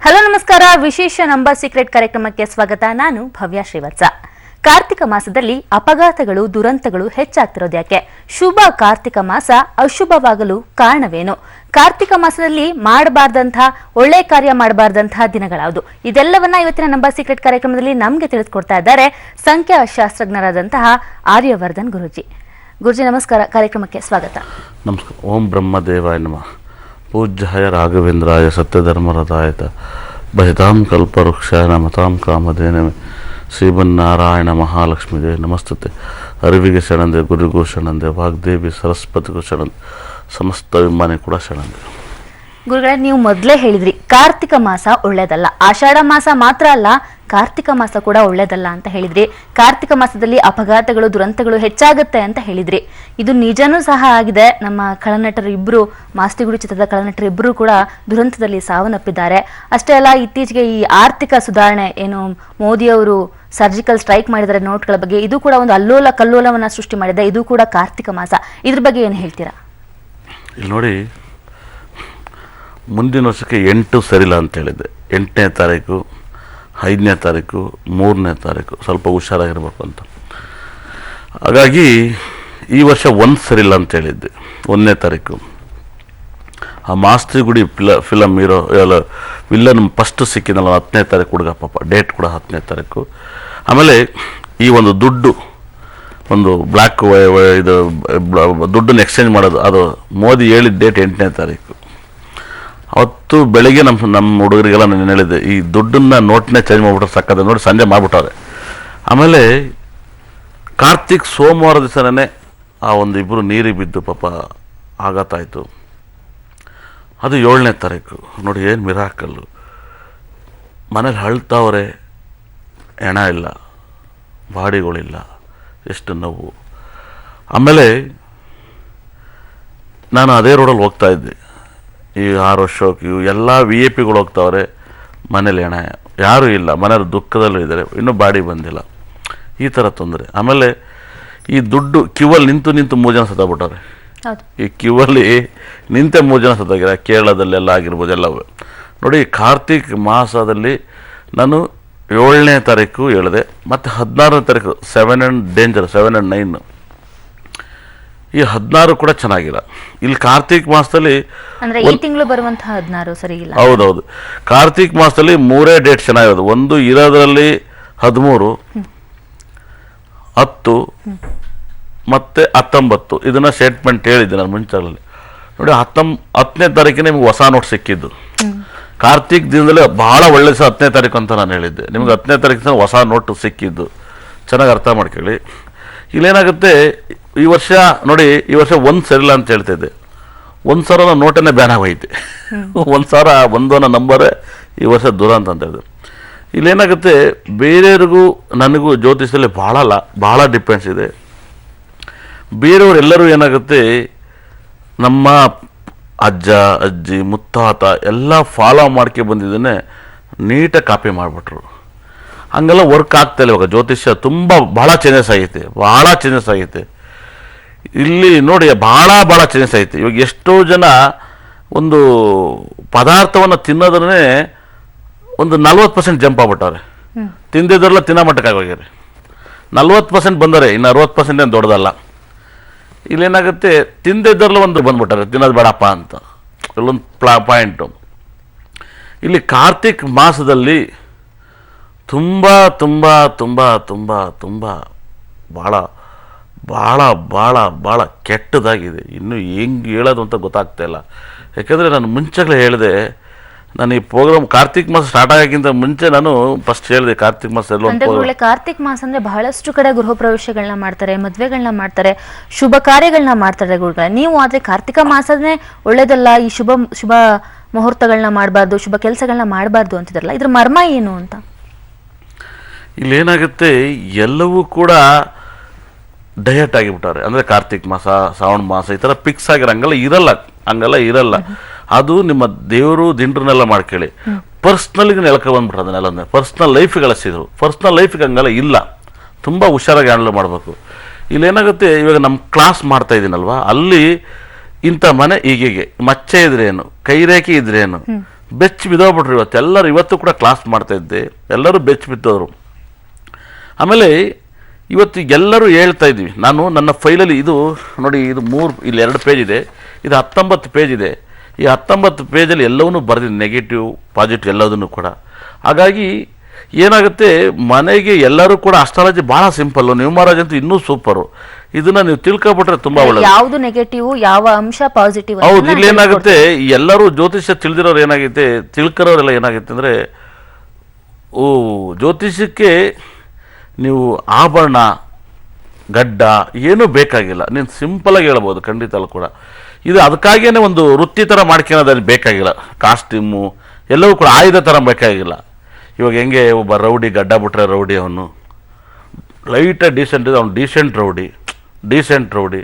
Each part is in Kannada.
ಹಲೋ ನಮಸ್ಕಾರ. ವಿಶೇಷ ನಂಬರ್ ಸೀಕ್ರೆಟ್ ಕಾರ್ಯಕ್ರಮಕ್ಕೆ ಸ್ವಾಗತ. ನಾನು ಭವ್ಯ ಶ್ರೀವತ್ಸ. ಕಾರ್ತಿಕ ಮಾಸದಲ್ಲಿ ಅಪಘಾತಗಳು, ದುರಂತಗಳು ಹೆಚ್ಚಾಗ್ತಿರೋದು ಯಾಕೆ? ಶುಭ ಕಾರ್ತಿಕ ಮಾಸ ಅಶುಭವಾಗಲು ಕಾರಣವೇನು? ಕಾರ್ತಿಕ ಮಾಸದಲ್ಲಿ ಮಾಡಬಾರ್ದಂತಹ, ಒಳ್ಳೆ ಕಾರ್ಯ ಮಾಡಬಾರ್ದಂತಹ ದಿನಗಳಾವುದು? ಇದೆಲ್ಲವನ್ನ ಇವತ್ತಿನ ನಂಬರ್ ಸೀಕ್ರೆಟ್ ಕಾರ್ಯಕ್ರಮದಲ್ಲಿ ನಮಗೆ ತಿಳಿದುಕೊಡ್ತಾ ಇದ್ದಾರೆ ಸಂಖ್ಯಾಶಾಸ್ತ್ರಜ್ಞರಾದಂತಹ ಆರ್ಯವರ್ಧನ್ ಗುರೂಜಿ. ಗುರುಜಿ ನಮಸ್ಕಾರ, ಕಾರ್ಯಕ್ರಮಕ್ಕೆ ಸ್ವಾಗತ. ನಮಸ್ಕಾರ. ಓಂ ಬ್ರಹ್ಮದೇವಾಯ ನಮಃ. ಪೂಜ್ಯಾಯ ರಾಘವೇಂದ್ರಾಯ ಸತ್ಯಧರ್ಮರಥಾಯತ ಭಯತಾಂ ಕಲ್ಪವೃಕ್ಷಾಯ ನಮತಾಂ ಕಾಮಧೇನ ಶ್ರೀಮನ್ನಾರಾಯಣ ಮಹಾಲಕ್ಷ್ಮೀದೇ ನಮಸ್ತುತೆ. ಅರಿವಿಗೆ ಶರಣಂದೆ, ಗುರುಗೂ ಶರಣಂದೆ, ವಾಗ್ದೇವಿ ಸರಸ್ವತಿಗೂ ಶರಣಂದೆ, ಸಮಸ್ತ ವಿಮಾನಿ ಕೂಡ ಶರಣಂದೆ. ಗುರುಗಳೇ, ನೀವು ಮೊದಲೇ ಹೇಳಿದ್ರಿ ಕಾರ್ತಿಕ ಮಾಸ ಒಳ್ಳೇದಲ್ಲ, ಆಷಾಢ ಮಾಸ ಮಾತ್ರ ಅಲ್ಲ ಕಾರ್ತಿಕ ಮಾಸ ಕೂಡ ಒಳ್ಳೇದಲ್ಲ ಅಂತ ಹೇಳಿದ್ರಿ. ಕಾರ್ತಿಕ ಮಾಸದಲ್ಲಿ ಅಪಘಾತಗಳು, ದುರಂತಗಳು ಹೆಚ್ಚಾಗುತ್ತೆ ಅಂತ ಹೇಳಿದ್ರಿ. ಇದು ನಿಜನೂ ಸಹ ಆಗಿದೆ. ನಮ್ಮ ಖಳನಟರು ಇಬ್ರು, ಮಾಸ್ತಿಗುಡಿ ಚಿತ್ರದ ಖಳನಟರು ಇಬ್ರು ಕೂಡ ದುರಂತದಲ್ಲಿ ಸಾವನ್ನಪ್ಪಿದ್ದಾರೆ. ಅಷ್ಟೇ ಅಲ್ಲ, ಇತ್ತೀಚೆಗೆ ಈ ಆರ್ಥಿಕ ಸುಧಾರಣೆ ಏನು ಮೋದಿಯವರು ಸರ್ಜಿಕಲ್ ಸ್ಟ್ರೈಕ್ ಮಾಡಿದರೆ ನೋಟ್ಗಳ ಬಗ್ಗೆ, ಇದು ಕೂಡ ಒಂದು ಅಲ್ಲೋಲ ಕಲ್ಲೋಲವನ್ನ ಸೃಷ್ಟಿ ಮಾಡಿದೆ. ಇದು ಕೂಡ ಕಾರ್ತಿಕ ಮಾಸ. ಇದ್ರ ಬಗ್ಗೆ ಏನು ಹೇಳ್ತೀರಾ? ಇಲ್ಲಿ ನೋಡಿ, ಮುಂದಿನ ವರ್ಷಕ್ಕೆ 8 ಸರಿಲ್ಲ ಅಂತ ಹೇಳಿದ್ದೆ. 8ನೇ ತಾರೀಕು, 5ನೇ ತಾರೀಕು, 3ನೇ ತಾರೀಕು ಸ್ವಲ್ಪ ಹುಷಾರಾಗಿರ್ಬೇಕು ಅಂತ. ಹಾಗಾಗಿ ಈ ವರ್ಷ 1 ಸರಿಲ್ಲ ಅಂತ ಹೇಳಿದ್ದೆ. 1ನೇ ತಾರೀಕು ಆ Mastigudi film hero villain first ಸಿಕ್ಕಿನಲ್ಲ 10ನೇ ತಾರೀಕು ಹುಡುಗ, ಪಾಪ ಡೇಟ್ ಕೂಡ 10ನೇ ತಾರೀಕು. ಆಮೇಲೆ ಈ ಒಂದು ದುಡ್ಡು, ಒಂದು ಬ್ಲ್ಯಾಕ್ ಇದು ದುಡ್ಡನ್ನು ಎಕ್ಸ್ಚೇಂಜ್ ಮಾಡೋದು, ಅದು ಮೋದಿ ಹೇಳಿದ ಡೇಟ್ 8ನೇ ತಾರೀಕು. ಅವತ್ತು ಬೆಳಗ್ಗೆ ನಮ್ಮ ಹುಡುಗರಿಗೆಲ್ಲ ನಾನು ಹೇಳಿದ್ದೆ, ಈ ದುಡ್ಡನ್ನ ನೋಟ್ನೇ ಚೇಂಜ್ ಮಾಡಿಬಿಟ್ರೆ ಸಾಕದ ನೋಡಿ, ಸಂಜೆ ಮಾಡಿಬಿಟ್ಟವ್ರೆ. ಆಮೇಲೆ ಕಾರ್ತಿಕ್ ಸೋಮವಾರ ದಿವಸನೇ ಆ ಒಂದು ಇಬ್ಬರು ನೀರಿಗೆ ಬಿದ್ದು ಪಾಪ ಆಘಾತ ಆಯಿತು. ಅದು 7ನೇ ತಾರೀಕು. ನೋಡಿ ಏನು ಮಿರಾಕಲ್ಲು. ಮನೇಲಿ ಅಳ್ತಾವ್ರೆ, ಹೆಣ ಇಲ್ಲ, ಬಾಡಿಗಳಿಲ್ಲ, ಎಷ್ಟು ನೋವು. ಆಮೇಲೆ ನಾನು ಅದೇ ರೋಡಲ್ಲಿ ಹೋಗ್ತಾ ಇದ್ದೆ. ಈ ಆರೋ ಶೋಕ್ ಎಲ್ಲ VIP ಹೋಗ್ತಾವ್ರೆ, ಮನೇಲಿ ಹೆಣ ಯಾರೂ ಇಲ್ಲ, ಮನೆಯವ್ರು ದುಃಖದಲ್ಲೂ ಇದ್ದಾರೆ, ಇನ್ನೂ ಬಾಡಿ ಬಂದಿಲ್ಲ. ಈ ಥರ ತೊಂದರೆ. ಆಮೇಲೆ ಈ ದುಡ್ಡು ಕ್ಯೂವಲ್ಲಿ ನಿಂತು 3 ಜನ ಸತ್ತೋಗ್ಬಿಟ್ಟವ್ರೆ. ಈ ಕ್ಯೂವಲ್ಲಿ ನಿಂತೆ 3 ಜನ ಸತ್ತೋಗಿದ್ದಾರೆ. ಕೇರಳದಲ್ಲೆಲ್ಲ ಆಗಿರ್ಬೋದು ಎಲ್ಲವೂ. ನೋಡಿ, ಕಾರ್ತಿಕ್ ಮಾಸದಲ್ಲಿ ನಾನು 7ನೇ ತಾರೀಕು ಹೇಳಿದೆ, ಮತ್ತು 16ನೇ ತಾರೀಕು 7 and ಡೇಂಜರ್, 7 and 9. ಈ 16 ಕೂಡ ಚೆನ್ನಾಗಿಲ್ಲ. ಇಲ್ಲಿ ಕಾರ್ತಿಕ್ ಮಾಸದಲ್ಲಿ ಈ ತಿಂಗಳು ಬರುವಂತಹ 16 ಸರಿ ಇಲ್ಲ. ಹೌದೌದು, ಕಾರ್ತಿಕ್ ಮಾಸದಲ್ಲಿ 3 ಡೇಟ್ ಚೆನ್ನಾಗಿರೋದು. ಒಂದು ಇರೋದ್ರಲ್ಲಿ 13, 10 ಮತ್ತೆ 19. ಇದನ್ನ ಸ್ಟೇಟ್ಮೆಂಟ್ ಹೇಳಿದ್ದೆ ನಾನು ಮುಂಚೆಗಳಲ್ಲಿ. ನೋಡಿ, 10ನೇ ತಾರೀಕಿಗೆ ನಿಮ್ಗೆ ಹೊಸ ನೋಟ್ ಸಿಕ್ಕಿದ್ದು. ಕಾರ್ತಿಕ್ ದಿನದಲ್ಲಿ ಬಹಳ ಒಳ್ಳೆ 10ನೇ ತಾರೀಕು ಅಂತ ನಾನು ಹೇಳಿದ್ದೆ. ನಿಮ್ಗೆ 10ನೇ ತಾರೀಕಿನ ಹೊಸ ನೋಟ್ ಸಿಕ್ಕಿದ್ದು. ಚೆನ್ನಾಗಿ ಅರ್ಥ ಮಾಡ್ಕೊಳ್ಳಿ. ಇಲ್ಲೇನಾಗುತ್ತೆ, ಈ ವರ್ಷ ನೋಡಿ, ಈ ವರ್ಷ 1 ಸರಿಲ್ಲ ಅಂತ ಹೇಳ್ತಿದ್ದೆ. 1,000 ನೋಟನ್ನೇ ಬ್ಯಾನ್ ಆಗೋಯ್ತೆ. 1,000 ಒಂದೊಂದು ನಂಬರೇ ಈ ವರ್ಷ ದುರಂತ ಅಂತ ಹೇಳಿದೆ. ಇಲ್ಲೇನಾಗುತ್ತೆ, ಬೇರೆಯವ್ರಿಗೂ ನನಗೂ ಜ್ಯೋತಿಷದಲ್ಲಿ ಬಹಳ ಡಿಫ್ರೆನ್ಸ್ ಇದೆ. ಬೇರೆಯವರೆಲ್ಲರೂ ಏನಾಗುತ್ತೆ, ನಮ್ಮ ಅಜ್ಜ ಅಜ್ಜಿ ಮುತ್ತಾತ ಎಲ್ಲ ಫಾಲೋ ಮಾಡ್ಕೆ ಬಂದಿದ್ದನ್ನೇ ನೀಟಾಗಿ ಕಾಪಿ ಮಾಡಿಬಿಟ್ರು. ಹಂಗೆಲ್ಲ ವರ್ಕ್ ಆಗ್ತಾಯಿಲ್ಲ. ಇವಾಗ ಜ್ಯೋತಿಷ್ಯ ಬಹಳ ಚೇಂಜಸ್ ಆಗೈತೆ. ಇಲ್ಲಿ ನೋಡಿ, ಬಹಳ ಚೇಂಜಸ್ ಐತೆ. ಇವಾಗ ಎಷ್ಟೋ ಜನ ಒಂದು ಪದಾರ್ಥವನ್ನು ತಿನ್ನೋದ್ರೇ ಒಂದು 40% ಜಂಪ್ ಆಗ್ಬಿಟ್ಟವ್ರೆ. ತಿಂದಿದ್ರಲ್ಲ ತಿನ್ನೋ ಮಟ್ಟಕ್ಕಾಗೋಗ್ಯಾರೆ. 40% ಬಂದರೆ ಇನ್ನು 60% ಏನು ದೊಡ್ಡದಲ್ಲ. ಇಲ್ಲೇನಾಗುತ್ತೆ, ತಿಂದಿದ್ರಲ್ಲ ಒಂದು ಬಂದ್ಬಿಟ್ಟಾರೆ, ತಿನ್ನೋದು ಬೇಡಪ್ಪ ಅಂತ. ಇಲ್ಲೊಂದು ಪಾಯಿಂಟು. ಇಲ್ಲಿ ಕಾರ್ತಿಕ್ ಮಾಸದಲ್ಲಿ ತುಂಬ ಭಾಳ ಕೆಟ್ಟದಾಗಿದೆ. ಇನ್ನು ಹೆಂಗೆ ಹೇಳೋದು ಅಂತ ಗೊತ್ತಾಗ್ತಾ ಇಲ್ಲ. ಯಾಕೆಂದರೆ ನಾನು ಮುಂಚೆಗಳೇ ಹೇಳಿದೆ, ನಾನು ಈ ಪ್ರೋಗ್ರಾಮ್ ಕಾರ್ತಿಕ್ ಮಾಸ ಸ್ಟಾರ್ಟ್ ಆಗೋಕ್ಕಿಂತ ಮುಂಚೆ ನಾನು ಫಸ್ಟ್ ಹೇಳಿದೆ, ಕಾರ್ತಿಕ್ ಮಾಸ ಕಾರ್ತಿಕ್ ಮಾಸ ಅಂದ್ರೆ ಬಹಳಷ್ಟು ಕಡೆ ಗೃಹ ಪ್ರವೇಶಗಳನ್ನ ಮಾಡ್ತಾರೆ, ಮದ್ವೆಗಳನ್ನ ಮಾಡ್ತಾರೆ, ಶುಭ ಕಾರ್ಯಗಳನ್ನ ಮಾಡ್ತಾರೆ ಗುರುಗಳೇ. ನೀವು ಆದ್ರೆ ಕಾರ್ತಿಕ ಮಾಸನೇ ಒಳ್ಳೇದಲ್ಲ, ಈ ಶುಭ ಮುಹೂರ್ತಗಳನ್ನ ಮಾಡಬಾರ್ದು, ಶುಭ ಕೆಲಸಗಳನ್ನ ಮಾಡಬಾರ್ದು ಅಂತಿದ್ರಲ್ಲ, ಇದ್ರ ಮರ್ಮ ಏನು ಅಂತ? ಇಲ್ಲೇನಾಗುತ್ತೆ, ಎಲ್ಲವೂ ಕೂಡ ಡಯಟ್ ಆಗಿಬಿಟ್ಟಾರೆ. ಅಂದರೆ ಕಾರ್ತಿಕ್ ಮಾಸ, ಶ್ರಾವಣ ಮಾಸ ಈ ಥರ ಫಿಕ್ಸ್ ಆಗಿರೋ ಹಂಗೆಲ್ಲ ಇರಲ್ಲ. ಅದು ನಿಮ್ಮ ದೇವರು ದಿಂಡ್ರನ್ನೆಲ್ಲ ಮಾಡ್ಕೊಳ್ಳಿ. ಪರ್ಸ್ನಲ್ಗೆ ನೆಲಕ್ಕೆ ಬಂದ್ಬಿಟ್ರೆ ಅದನ್ನೆಲ್ಲ ಪರ್ಸ್ನಲ್ ಲೈಫಿಗೆ ಅಳಿಸಿದ್ರು. ಪರ್ಸ್ನಲ್ ಲೈಫಿಗೆ ಹಂಗೆಲ್ಲ ಇಲ್ಲ. ತುಂಬ ಹುಷಾರಾಗಿ ಹ್ಯಾಂಡಲ್ ಮಾಡಬೇಕು. ಇಲ್ಲೇನಾಗುತ್ತೆ, ಇವಾಗ ನಮ್ಮ ಕ್ಲಾಸ್ ಮಾಡ್ತಾ ಇದ್ದೀನಲ್ವಾ, ಅಲ್ಲಿ ಇಂಥ ಮನೆ ಹೀಗೆ ಮಚ್ಚೆ ಇದ್ರೇನು, ಕೈರೇಖೆ ಇದ್ರೇನು, ಬೆಚ್ಚಿ ಬಿದ್ದೋಗ್ಬಿಟ್ರು. ಎಲ್ಲರೂ ಇವತ್ತು ಕೂಡ ಕ್ಲಾಸ್ ಮಾಡ್ತಾ ಇದ್ದೆ, ಎಲ್ಲರೂ ಬೆಚ್ಚಿ ಬಿದ್ದೋರು. ಆಮೇಲೆ ಇವತ್ತು ಎಲ್ಲರೂ ಹೇಳ್ತಾ ಇದ್ವಿ, ನಾನು ನನ್ನ ಫೈಲಲ್ಲಿ ಇದು ನೋಡಿ, ಇದು ಇಲ್ಲಿ 2 ಪೇಜ್ ಇದೆ, ಇದು 19 ಪೇಜ್ ಇದೆ. ಈ 19 ಪೇಜಲ್ಲಿ ಎಲ್ಲವನ್ನೂ ಬರೆದಿದೆ, ನೆಗೆಟಿವ್ ಪಾಸಿಟಿವ್ ಎಲ್ಲದನ್ನು ಕೂಡ. ಹಾಗಾಗಿ ಏನಾಗುತ್ತೆ, ಮನೆಗೆ ಎಲ್ಲರೂ ಕೂಡ ಅಸ್ಟ್ರಾಲಜಿ ಬಹಳ ಸಿಂಪಲ್ಲು, ನ್ಯೂಮರಾಲಜಿ ಅಂತೂ ಇನ್ನೂ ಸೂಪರು. ಇದನ್ನ ನೀವು ತಿಳ್ಕೊಬಿಟ್ರೆ ತುಂಬಾ ಒಳ್ಳೆಯದು. ಯಾವುದು ನೆಗೆಟಿವ್, ಯಾವ ಅಂಶ ಪಾಸಿಟಿವ್. ಹೌದು, ಇಲ್ಲಿ ಏನಾಗುತ್ತೆ, ಎಲ್ಲರೂ ಜ್ಯೋತಿಷ್ಯ ತಿಳಿದಿರೋರು ಏನಾಗುತ್ತೆ, ತಿಳ್ಕರೋರೆಲ್ಲ ಏನಾಗುತ್ತೆ ಅಂದ್ರೆ, ಜ್ಯೋತಿಷ್ಯಕ್ಕೆ ನೀವು ಆಭರಣ ಗಡ್ಡ ಏನೂ ಬೇಕಾಗಿಲ್ಲ, ನೀನು ಸಿಂಪಲಾಗಿ ಹೇಳ್ಬೋದು, ಖಂಡಿತ ಕೂಡ. ಇದು ಅದಕ್ಕಾಗಿಯೇ ಒಂದು ವೃತ್ತಿ ಥರ ಮಾಡ್ಕೊಳ್ಳೋದಲ್ಲಿ ಬೇಕಾಗಿಲ್ಲ, ಕಾಸ್ಟ್ಯೂಮು ಎಲ್ಲವೂ ಕೂಡ ಆಯುಧ ಥರ ಬೇಕಾಗಿಲ್ಲ. ಇವಾಗ ಹೆಂಗೆ ಒಬ್ಬ ರೌಡಿ ಗಡ್ಡ ಬಿಟ್ರೆ ರೌಡಿ, ಅವನು ಲೈಟಾಗಿ ಡೀಸೆಂಟ್ ಇದೆ, ಅವನು ಡೀಸೆಂಟ್ ರೌಡಿ.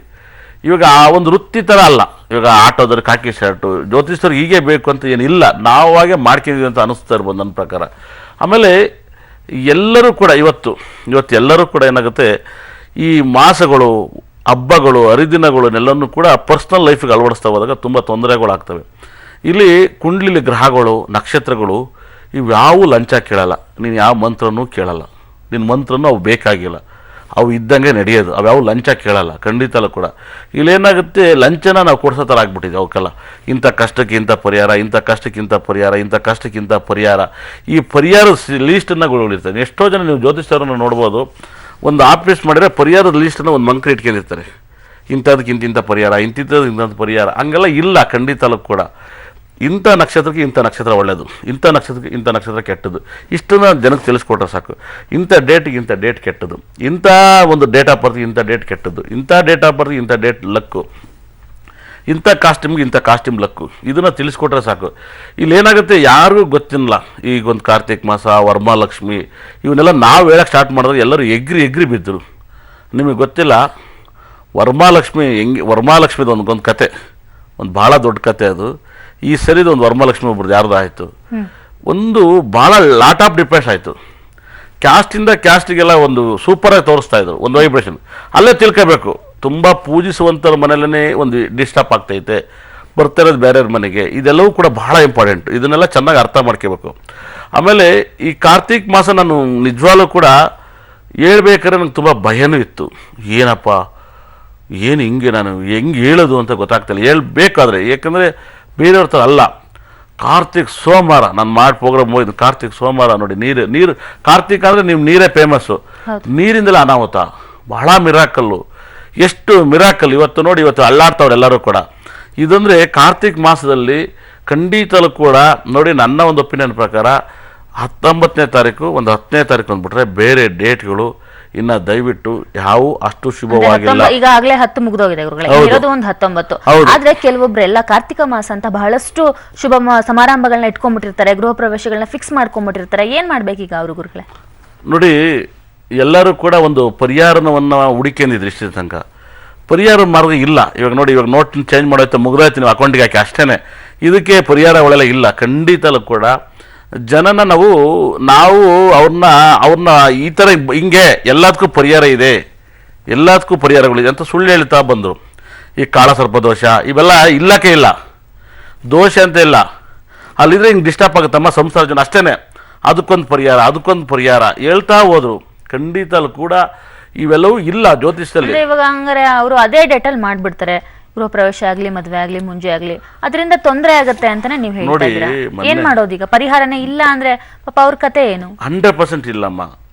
ಇವಾಗ ಆ ಒಂದು ವೃತ್ತಿ ಥರ ಅಲ್ಲ. ಇವಾಗ ಆಟೋದವ್ರು ಕಾಕಿ ಶರ್ಟು, ಜ್ಯೋತಿಷ್ಯರಿಗೆ ಹೀಗೆ ಬೇಕು ಅಂತ ಏನಿಲ್ಲ, ನಾವಾಗೆ ಮಾಡ್ಕೊಂಡಿದ್ದೀವಿ ಅಂತ ಅನಿಸ್ತಾ ಇರ್ಬೋದು ನನ್ನ ಪ್ರಕಾರ. ಆಮೇಲೆ ಎಲ್ಲರೂ ಕೂಡ ಇವತ್ತು ಎಲ್ಲರೂ ಕೂಡ ಏನಾಗುತ್ತೆ, ಈ ಮಾಸಗಳು, ಹಬ್ಬಗಳು, ಹರಿದಿನಗಳನ್ನೆಲ್ಲನೂ ಕೂಡ ಪರ್ಸ್ನಲ್ ಲೈಫಿಗೆ ಅಳವಡಿಸ್ತಾ ಹೋದಾಗ ತುಂಬ ತೊಂದರೆಗಳಾಗ್ತವೆ. ಇಲ್ಲಿ ಕುಂಡ್ಲಿಲಿ ಗ್ರಹಗಳು, ನಕ್ಷತ್ರಗಳು ಇವ್ಯಾವೂ ಲಂಚ ಕೇಳಲ್ಲ, ನೀನು ಯಾವ ಮಂತ್ರನೂ ಕೇಳಲ್ಲ, ನಿನ್ನ ಮಂತ್ರನೂ ಅವು ಬೇಕಾಗಿಲ್ಲ, ಅವು ಇದ್ದಂಗೆ ನಡೆಯೋದು, ಅವ್ಯಾವು ಲಂಚ ಕೇಳಲ್ಲ, ಖಂಡಿತಲ್ಲ ಕೂಡ. ಇಲ್ಲೇನಾಗುತ್ತೆ, ಲಂಚನ ನಾವು ಕೊಡ್ಸೋ ಥರ ಆಗ್ಬಿಟ್ಟಿದೆ ಅವಕ್ಕೆಲ್ಲ. ಇಂಥ ಕಷ್ಟಕ್ಕೆ ಇಂಥ ಪರಿಹಾರ, ಇಂಥ ಕಷ್ಟಕ್ಕಿಂತ ಪರಿಹಾರ, ಇಂಥ ಕಷ್ಟಕ್ಕಿಂತ ಪರಿಹಾರ, ಈ ಪರಿಹಾರ ಲೀಸ್ಟನ್ನು ಗೊಳಿರ್ತಾರೆ. ಎಷ್ಟೋ ಜನ ನೀವು ಜ್ಯೋತಿಷ್ಯರನ್ನು ನೋಡ್ಬೋದು, ಒಂದು ಆಫೀಸ್ ಮಾಡಿದ್ರೆ ಪರಿಹಾರದ ಲೀಸ್ಟನ್ನು ಒಂದು ಮಂಕ್ರಿ ಇಟ್ಕೊಂಡಿರ್ತಾರೆ, ಇಂಥ ಪರಿಹಾರ, ಇಂಥ ಪರಿಹಾರ. ಹಂಗೆಲ್ಲ ಇಲ್ಲ, ಖಂಡಿತಲ್ಲೂ ಕೂಡ. ಇಂಥ ನಕ್ಷತ್ರಕ್ಕೆ ಇಂಥ ನಕ್ಷತ್ರ ಒಳ್ಳೆಯದು, ಇಂಥ ನಕ್ಷತ್ರಕ್ಕೆ ಇಂಥ ನಕ್ಷತ್ರ ಕೆಟ್ಟದ್ದು, ಇಷ್ಟನ್ನು ಜನಕ್ಕೆ ತಿಳಿಸ್ಕೊಟ್ರೆ ಸಾಕು. ಇಂಥ ಡೇಟಿಗೆ ಇಂಥ ಡೇಟ್ ಕೆಟ್ಟದ್ದು, ಇಂಥ ಒಂದು ಡೇಟ್ ಆಫ್ ಬರ್ತ್ಗೆ ಇಂಥ ಡೇಟ್ ಕೆಟ್ಟದ್ದು, ಇಂಥ ಡೇಟ್ ಆಫ್ ಬರ್ತ್ಗೆ ಇಂಥ ಡೇಟ್ ಲಕ್ಕು, ಇಂಥ ಕಾಸ್ಟ್ಯೂಮ್ಗೆ ಇಂಥ ಕಾಸ್ಟ್ಯೂಮ್ ಲಕ್ಕು, ಇದನ್ನು ತಿಳಿಸ್ಕೊಟ್ರೆ ಸಾಕು. ಇಲ್ಲೇನಾಗುತ್ತೆ, ಯಾರಿಗೂ ಗೊತ್ತಿಲ್ಲ. ಈಗ ಒಂದು ಕಾರ್ತಿಕ್ ಮಾಸ, ವರಮಹಾಲಕ್ಷ್ಮಿ, ಇವನ್ನೆಲ್ಲ ನಾವು ಹೇಳಕ್ಕೆ ಸ್ಟಾರ್ಟ್ ಮಾಡಿದ್ರೆ ಎಲ್ಲರೂ ಎಗ್ರಿ ಬಿದ್ದರು. ನಿಮಗೆ ಗೊತ್ತಿಲ್ಲ, ವರಮಹಾಲಕ್ಷ್ಮಿದು ಒಂದು ಕತೆ, ಒಂದು ಭಾಳ ದೊಡ್ಡ ಕತೆ ಅದು. ಈ ಸರಿದು ಒಂದು ವರಮಹಾಲಕ್ಷ್ಮಿ ಒಬ್ರದ್ದು ಯಾರ್ದು ಆಯಿತು, ಒಂದು ಭಾಳ ಲಾಟ್ ಆಫ್ ಡಿಪೆಂಡ್ಸ್ ಆಯಿತು. ಕ್ಯಾಸ್ಟಿಂದ ಕ್ಯಾಸ್ಟಿಗೆಲ್ಲ ಒಂದು ಸೂಪರಾಗಿ ತೋರಿಸ್ತಾ ಇದ್ರು, ಒಂದು ವೈಬ್ರೇಷನ್. ಅಲ್ಲೇ ತಿಳ್ಕೋಬೇಕು, ತುಂಬ ಪೂಜಿಸುವಂಥವ್ರ ಮನೆಯಲ್ಲೇ ಒಂದು ಡಿಸ್ಟರ್ಬ್ ಆಗ್ತೈತೆ, ಬರ್ತಿರೋದು ಬೇರೆಯವ್ರ ಮನೆಗೆ. ಇದೆಲ್ಲವೂ ಕೂಡ ಬಹಳ ಇಂಪಾರ್ಟೆಂಟ್, ಇದನ್ನೆಲ್ಲ ಚೆನ್ನಾಗಿ ಅರ್ಥ ಮಾಡ್ಕೋಬೇಕು. ಆಮೇಲೆ ಈ ಕಾರ್ತಿಕ್ ಮಾಸ ನಾನು ನಿಜವಾಗ್ಲೂ ಕೂಡ ಹೇಳ್ಬೇಕಾದ್ರೆ ನನಗೆ ತುಂಬ ಭಯನೂ ಇತ್ತು. ಏನಪ್ಪ, ಏನು ಹಿಂಗೆ ನಾನು ಹೆಂಗೆ ಹೇಳೋದು ಅಂತ ಗೊತ್ತಾಗ್ತಿಲ್ಲ, ಹೇಳ್ಬೇಕಾದ್ರೆ. ಯಾಕಂದರೆ ಬೇರೆಯವ್ರ ಥರ ಅಲ್ಲ, ಕಾರ್ತಿಕ್ ಸೋಮವಾರ ನಾನು ಮಾಡಿ ಪ್ರೋಗ್ರಾಮ್ ಹೋಗಿದ್ದು. ಕಾರ್ತಿಕ್ ಸೋಮವಾರ ನೋಡಿ, ನೀರು ಕಾರ್ತಿಕ್ ಅಂದರೆ ನೀವು ನೀರೇ ಫೇಮಸ್ಸು, ನೀರಿಂದಲೇ ಅನಾಹುತ, ಬಹಳ ಮಿರಾಕಲ್ಲು, ಎಷ್ಟು ಮಿರಾಕಲ್. ಇವತ್ತು ನೋಡಿ, ಇವತ್ತು ಅಳ್ಳಾಡ್ತಾವ್ರು ಎಲ್ಲರೂ ಕೂಡ. ಇದಂದರೆ ಕಾರ್ತಿಕ್ ಮಾಸದಲ್ಲಿ ಖಂಡಿತಲೂ ಕೂಡ ನೋಡಿ, ನನ್ನ ಒಂದು ಒಪಿನಿಯನ್ ಪ್ರಕಾರ 19ನೇ ತಾರೀಕು, ಒಂದು 10ನೇ ತಾರೀಕು ಅಂದ್ಬಿಟ್ರೆ ಬೇರೆ ಡೇಟ್ಗಳು ಇನ್ನ ದಯವಿಟ್ಟು ಯಾವ ಅಷ್ಟು ಶುಭವಾಗಿಲ್ಲ. ಈಗಾಗಲೇ 10 ಮುಗಿದೋಗಿದೆ ಗುರುಗಳೇ, ಇರೋದು ಒಂದು 19. ಆದ್ರೆ ಕೆಲವೊಬ್ರೆಲ್ಲ ಕಾರ್ತಿಕ ಮಾಸ ಅಂತ ಬಹಳಷ್ಟು ಶುಭ ಸಮಾರಂಭಗಳನ್ನ ಇಟ್ಕೊಂಡ್ಬಿಟ್ಟಿರ್ತಾರೆ, ಗೃಹ ಪ್ರವೇಶಗಳನ್ನ ಫಿಕ್ಸ್ ಮಾಡ್ಕೊಂಡ್ಬಿಟ್ಟಿರ್ತಾರೆ. ಏನ್ ಮಾಡ್ಬೇಕೀಗ ಅವರು ಗುರುಗಳೇ? ನೋಡಿ, ಎಲ್ಲರೂ ಕೂಡ ಒಂದು ಪರಿಹಾರವನ್ನ ಹುಡುಕೊಂಡಿದ್ರು ಇಷ್ಟ ತನಕ. ಪರಿಹಾರ ಮಾರ್ಗ ಇಲ್ಲ. ಇವಾಗ ನೋಡಿ, ಇವಾಗ ನೋಟ್ ಚೇಂಜ್ ಮಾಡೋಯ್ತು, ಮುಗಿದೋಯ್ತು, ನೀವು ಅಕೌಂಟಿಗೆ ಹಾಕಿ ಅಷ್ಟೇನೆ. ಇದಕ್ಕೆ ಪರಿಹಾರ ಒಳ್ಳೆಲ್ಲ ಇಲ್ಲ, ಖಂಡಿತಲೂ ಕೂಡ. ಜನನ ನಾವು ಅವ್ರನ್ನ ಈ ಥರ ಹಿಂಗೆ ಎಲ್ಲದಕ್ಕೂ ಪರಿಹಾರ ಇದೆ, ಎಲ್ಲದಕ್ಕೂ ಪರಿಹಾರಗಳಿದೆ ಅಂತ ಸುಳ್ಳು ಹೇಳ್ತಾ ಬಂದರು. ಈ ಕಾಳಸರ್ಪ ದೋಷ ಇವೆಲ್ಲ ಇಲ್ಲಕ್ಕೆ ಇಲ್ಲ, ದೋಷ ಅಂತ ಇಲ್ಲ. ಅಲ್ಲಿದ್ರೆ ಹಿಂಗೆ ಡಿಸ್ಟರ್ಬ್ ಆಗುತ್ತಮ್ಮ ಸಂಸಾರ ಜನ, ಅಷ್ಟೇ. ಅದಕ್ಕೊಂದು ಪರಿಹಾರ ಹೇಳ್ತಾ ಹೋದ್ರು. ಖಂಡಿತಲ್ಲೂ ಕೂಡ ಇವೆಲ್ಲವೂ ಇಲ್ಲ ಜ್ಯೋತಿಷದಲ್ಲಿ. ಇವಾಗ ಹಂಗಾರೆ ಅವರು ಅದೇ ಡೇಟಲ್ಲಿ ಮಾಡ್ಬಿಡ್ತಾರೆ, ಗೃಹ ಪ್ರವೇಶ ಆಗ್ಲಿ, ಮದ್ವೆ ಆಗ್ಲಿ, ಮುಂಜೆ ಆಗ್ಲಿ, ಅದರಿಂದ ತೊಂದರೆ ಆಗತ್ತೆ ಅಂತಾನೆ ನೀವು ಹೇಳ್ತಾ ಇದ್ದೀರಾ. ಏನ್ ಮಾಡೋದೀಗ? ಪರಿಹಾರನೇ ಇಲ್ಲ ಅಂದ್ರೆ ಪಾಪ ಅವ್ರ ಕತೆ ಏನು? 100% ಇಲ್ಲಮ್ಮ.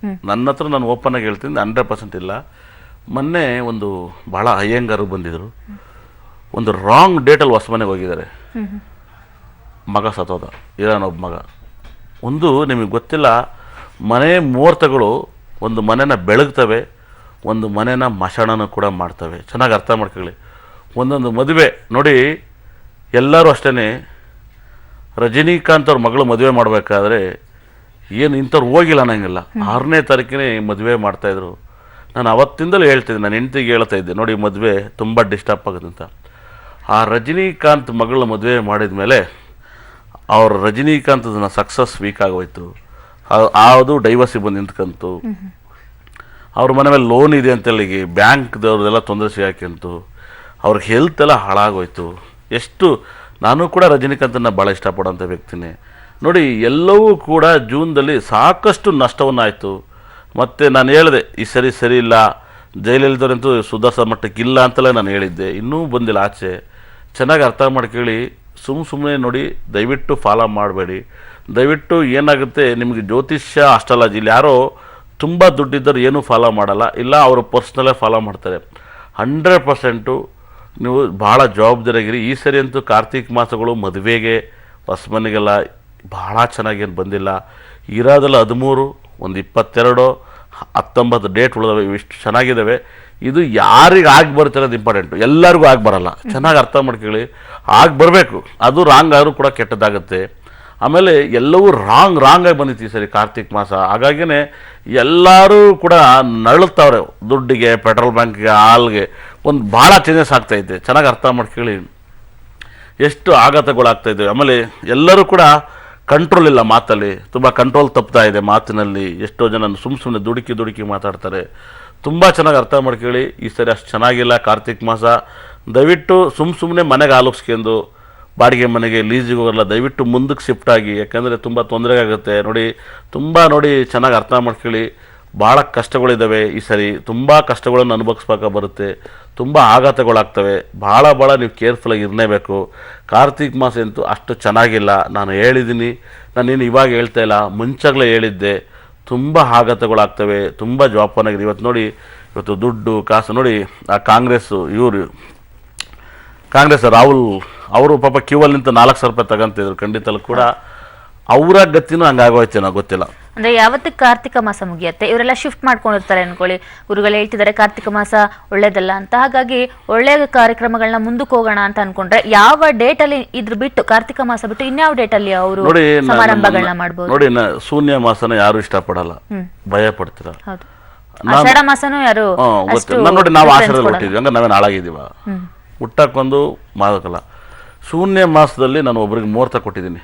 ನನ್ನ ಹತ್ರ ನಾನು ಓಪನ್ ಆಗಿ ಹೇಳ್ತೀನಿ, 100% ಇಲ್ಲ. ಮೊನ್ನೆ ಒಂದು ಬಹಳ ಅಯ್ಯಂಗಾರು ಬಂದಿದ್ರು, ಒಂದು ರಾಂಗ್ ಡೇಟಲ್ಲಿ ಹೊಸ ಮನೆಗೆ ಹೋಗಿದ್ದಾರೆ. ಮಗ ಸತ್ತೋದ, ಇರೋನೊಬ್ಬ ಮಗ. ಒಂದು ನಿಮಗೆ ಗೊತ್ತಿಲ್ಲ, ಮನೆ ಮುಹೂರ್ತಗಳು ಒಂದು ಮನೆನ ಬೆಳಗ್ತವೆ, ಒಂದು ಮನೆನ ಮಶಾಣನೂ ಕೂಡ ಮಾಡ್ತವೆ. ಚೆನ್ನಾಗಿ ಅರ್ಥ ಮಾಡ್ಕೊಳ್ಳಿ. ಒಂದೊಂದು ಮದುವೆ ನೋಡಿ, ಎಲ್ಲರೂ ಅಷ್ಟೇ. ರಜನಿಕಾಂತ್ ಅವ್ರ ಮಗಳು ಮದುವೆ ಮಾಡಬೇಕಾದ್ರೆ ಏನು ಇಂಥವ್ರು ಹೋಗಿಲ್ಲ ಅನ್ನಂಗಿಲ್ಲ, 6ನೇ ತಾರೀಕಿನೇ ಮದುವೆ ಮಾಡ್ತಾಯಿದ್ರು. ನಾನು ಅವತ್ತಿಂದಲೂ ಹೇಳ್ತಿದ್ದೆ, ನಾನು ಹೆಂಡ್ತಿಗೆ ಹೇಳ್ತಾ ಇದ್ದೆ, ನೋಡಿ ಮದುವೆ ತುಂಬ ಡಿಸ್ಟರ್ಬ್ ಆಗುತ್ತೆ ಅಂತ. ಆ ರಜನಿಕಾಂತ್ ಮಗಳ ಮದುವೆ ಮಾಡಿದ ಮೇಲೆ ಅವ್ರ ರಜನಿಕಾಂತದನ್ನ ಸಕ್ಸಸ್ ವೀಕ್ ಆಗೋಯ್ತು. ಅದು ಡೈವರ್ಸಿಗೆ ಬಂದು ನಿಂತ್ಕಂತು. ಅವ್ರ ಮನೆ ಮೇಲೆ ಲೋನ್ ಇದೆ ಅಂತೇಳಿ ಬ್ಯಾಂಕ್ದವ್ರದೆಲ್ಲ ತೊಂದರೆ ಸಿಗಾಕಂತು, ಅವ್ರ ಹೆಲ್ತ್ ಎಲ್ಲ ಹಾಳಾಗೋಯ್ತು. ಎಷ್ಟು ನಾನು ಕೂಡ ರಜನಿಕಾಂತನ ಭಾಳ ಇಷ್ಟಪಡೋಂಥ ವ್ಯಕ್ತಿನೇ. ನೋಡಿ, ಎಲ್ಲವೂ ಕೂಡ ಜೂನ್ದಲ್ಲಿ ಸಾಕಷ್ಟು ನಷ್ಟವನ್ನಾಯಿತು. ಮತ್ತು ನಾನು ಹೇಳಿದೆ ಈ ಸರಿ ಇಲ್ಲ, ಜೈಲಲ್ಲಿದ್ದವರಂತೂ ಸುಧಾರಿಸೋ ಮಟ್ಟಕ್ಕೆ ಇಲ್ಲ ಅಂತಲೇ ನಾನು ಹೇಳಿದ್ದೆ. ಇನ್ನೂ ಬಂದಿಲ್ಲ ಆಚೆ. ಚೆನ್ನಾಗಿ ಅರ್ಥ ಮಾಡ್ಕೊಳ್ಳಿ. ಸುಮ್ಮನೆ ನೋಡಿ, ದಯವಿಟ್ಟು ಫಾಲೋ ಮಾಡಬೇಡಿ. ದಯವಿಟ್ಟು ಏನಾಗುತ್ತೆ, ನಿಮಗೆ ಜ್ಯೋತಿಷ್ಯ ಅಸ್ಟ್ರಾಲಜಿ ಇಲ್ಲಿ ಯಾರೋ ತುಂಬ ದುಡ್ಡಿದ್ದರು ಏನೂ ಫಾಲೋ ಮಾಡಲ್ಲ, ಇಲ್ಲ ಅವರು ಪರ್ಸ್ನಲ್ಲೇ ಫಾಲೋ ಮಾಡ್ತಾರೆ. 100% ನೀವು ಭಾಳ ಜವಾಬ್ದಾರಿಯಾಗಿರಿ. ಈ ಸರಿ ಅಂತೂ ಕಾರ್ತಿಕ್ ಮಾಸಗಳು ಮದುವೆಗೆ ಹೊಸಮನೆಗೆಲ್ಲ ಭಾಳ ಚೆನ್ನಾಗೇನು ಬಂದಿಲ್ಲ. ಇರೋದೆಲ್ಲ 13, ಒಂದು 22, 19 ಡೇಟ್ ಉಳಿದವೆ. ಇವಿಷ್ಟು ಚೆನ್ನಾಗಿದ್ದಾವೆ. ಇದು ಯಾರಿಗೆ ಆಗಿ ಬರುತ್ತೆ ಅನ್ನೋದು ಇಂಪಾರ್ಟೆಂಟು. ಎಲ್ಲರಿಗೂ ಆಗಿ ಬರಲ್ಲ. ಚೆನ್ನಾಗಿ ಅರ್ಥ ಮಾಡ್ಕೊಳ್ಳಿ. ಆಗಿ ಬರಬೇಕು. ಅದು ರಾಂಗ್ ಆದರೂ ಕೂಡ ಕೆಟ್ಟದ್ದಾಗುತ್ತೆ. ಆಮೇಲೆ ಎಲ್ಲವೂ ರಾಂಗಾಗಿ ಬಂದಿತ್ತು ಈ ಸರಿ ಕಾರ್ತಿಕ್ ಮಾಸ. ಹಾಗಾಗಿನೇ ಎಲ್ಲರೂ ಕೂಡ ನರಳುತ್ತವ್ರೆ. ದುಡ್ಡಿಗೆ, ಪೆಟ್ರೋಲ್ ಬ್ಯಾಂಕ್ಗೆ, ಹಾಲ್ಗೆ ಒಂದು ಭಾಳ ಚೇಂಜಸ್ ಆಗ್ತಾಯಿದೆ. ಚೆನ್ನಾಗಿ ಅರ್ಥ ಮಾಡ್ಕೊಳ್ಳಿ. ಎಷ್ಟು ಆಘಾತಗಳಾಗ್ತಾಯಿದೆ. ಆಮೇಲೆ ಎಲ್ಲರೂ ಕೂಡ ಕಂಟ್ರೋಲ್ ಇಲ್ಲ ಮಾತಲ್ಲಿ. ತುಂಬ ಕಂಟ್ರೋಲ್ ತಪ್ತಾ ಇದೆ ಮಾತಿನಲ್ಲಿ. ಎಷ್ಟೋ ಜನ ಸುಮ್ಮನೆ ದುಡುಕಿ ಮಾತಾಡ್ತಾರೆ. ತುಂಬ ಚೆನ್ನಾಗಿ ಅರ್ಥ ಮಾಡ್ಕೊಳ್ಳಿ. ಈ ಸರಿ ಅಷ್ಟು ಚೆನ್ನಾಗಿಲ್ಲ ಕಾರ್ತಿಕ್ ಮಾಸ. ದಯವಿಟ್ಟು ಸುಮ್ಮನೆ ಮನೆಗೆ ಆಲೋಗಿಸ್ಕೊಂಡು ಬಾಡಿಗೆ ಮನೆಗೆ ಲೀಸಿಗೆ ಹೋಗಲ್ಲ. ದಯವಿಟ್ಟು ಮುಂದಕ್ಕೆ ಶಿಫ್ಟ್ ಆಗಿ. ಯಾಕಂದರೆ ತುಂಬ ತೊಂದರೆ ಆಗುತ್ತೆ. ನೋಡಿ ಚೆನ್ನಾಗಿ ಅರ್ಥ ಮಾಡ್ಕೊಳ್ಳಿ. ಭಾಳ ಕಷ್ಟಗಳಿದ್ದಾವೆ ಈ ಸರಿ. ತುಂಬ ಕಷ್ಟಗಳನ್ನು ಅನುಭವಿಸ್ಬೇಕಾ ಬರುತ್ತೆ. ತುಂಬ ಆಘಾತಗಳಾಗ್ತವೆ. ಭಾಳ ನೀವು ಕೇರ್ಫುಲ್ಲಾಗಿ ಇರಲೇಬೇಕು. ಕಾರ್ತಿಕ್ ಮಾಸ ಅಂತೂ ಅಷ್ಟು ಚೆನ್ನಾಗಿಲ್ಲ. ನಾನು ಹೇಳಿದ್ದೀನಿ. ನಾನೇನು ಇವಾಗ ಹೇಳ್ತಾ ಇಲ್ಲ, ಮುಂಚಾಗಲೇ ಹೇಳಿದ್ದೆ. ತುಂಬ ಆಘಾತಗಳಾಗ್ತವೆ. ತುಂಬ ಜವಾಬ್ದಾರಿಯಾಗಿದೆ. ಇವತ್ತು ದುಡ್ಡು ಕಾಸು ನೋಡಿ, ಆ ಕಾಂಗ್ರೆಸ್ ರಾಹುಲ್ ಅವರು ಪಾಪ ಕ್ಯೂವಲ್ಲಿ ನಿಂತು 4,000 ರೂಪಾಯಿ ತಗೊಂತಿದ್ರು. ಖಂಡಿತಲ್ಲೂ ಕೂಡ ಅವರ ಗತಿನೂ ಹಂಗಾಗೋಯ್ತೇನೋ ಗೊತ್ತಿಲ್ಲ. ಅಂದ್ರೆ ಯಾವತ್ತಿಗೆ ಕಾರ್ತಿಕ ಮಾಸ ಮುಗಿಯತ್ತೆ, ಇವರೆಲ್ಲ ಶಿಫ್ಟ್ ಮಾಡ್ಕೊಂಡಿರ್ತಾರೆ ಅನ್ಕೊಳ್ಳಿ. ಗುರುಗಳು ಹೇಳ್ತಿದ್ದಾರೆ ಕಾರ್ತಿಕ ಮಾಸ ಒಳ್ಳೇದಲ್ಲ ಅಂತ. ಹಾಗಾಗಿ ಒಳ್ಳೆಯ ಕಾರ್ಯಕ್ರಮಗಳನ್ನ ಮುಂದಕ್ಕೆ ಹೋಗೋಣ ಅಂತ ಅನ್ಕೊಂಡ್ರೆ ಯಾವ ಡೇಟ್ ಅಲ್ಲಿ ಇದ್ರ ಬಿಟ್ಟು, ಕಾರ್ತಿಕ ಮಾಸ ಬಿಟ್ಟು ಇನ್ಯಾವ ಡೇಟ್ ಅಲ್ಲಿ ಅವರು ಸಮಾರಂಭಗಳನ್ನ ಮಾಡಬಹುದು? ನೋಡಿ, ಶೂನ್ಯ ಮಾಸನ ಯಾರು ಇಷ್ಟಪಡಲ್ಲ, ಭಯ ಪಡ್ತೀರ. ಆಷಾಢ ಮಾಸನೂ ಯಾರು ನೋಡಿ, ನಾವು ಆಷಾಢದಲ್ಲಿ ಹುಟ್ಟಿದ್ವಿ, ಹಂಗ ನಾವೇನು ಹಾಳಾಗಿದ್ದೀವ? ಹುಟ್ಟಕ್ಕೊಂದು ಮಾದಕಲ್ಲ. ಶೂನ್ಯ ಮಾಸದಲ್ಲಿ ನಾನು ಒಬ್ರಿಗೆ ಮುಹೂರ್ತ ಕೊಟ್ಟಿದ್ದೀನಿ.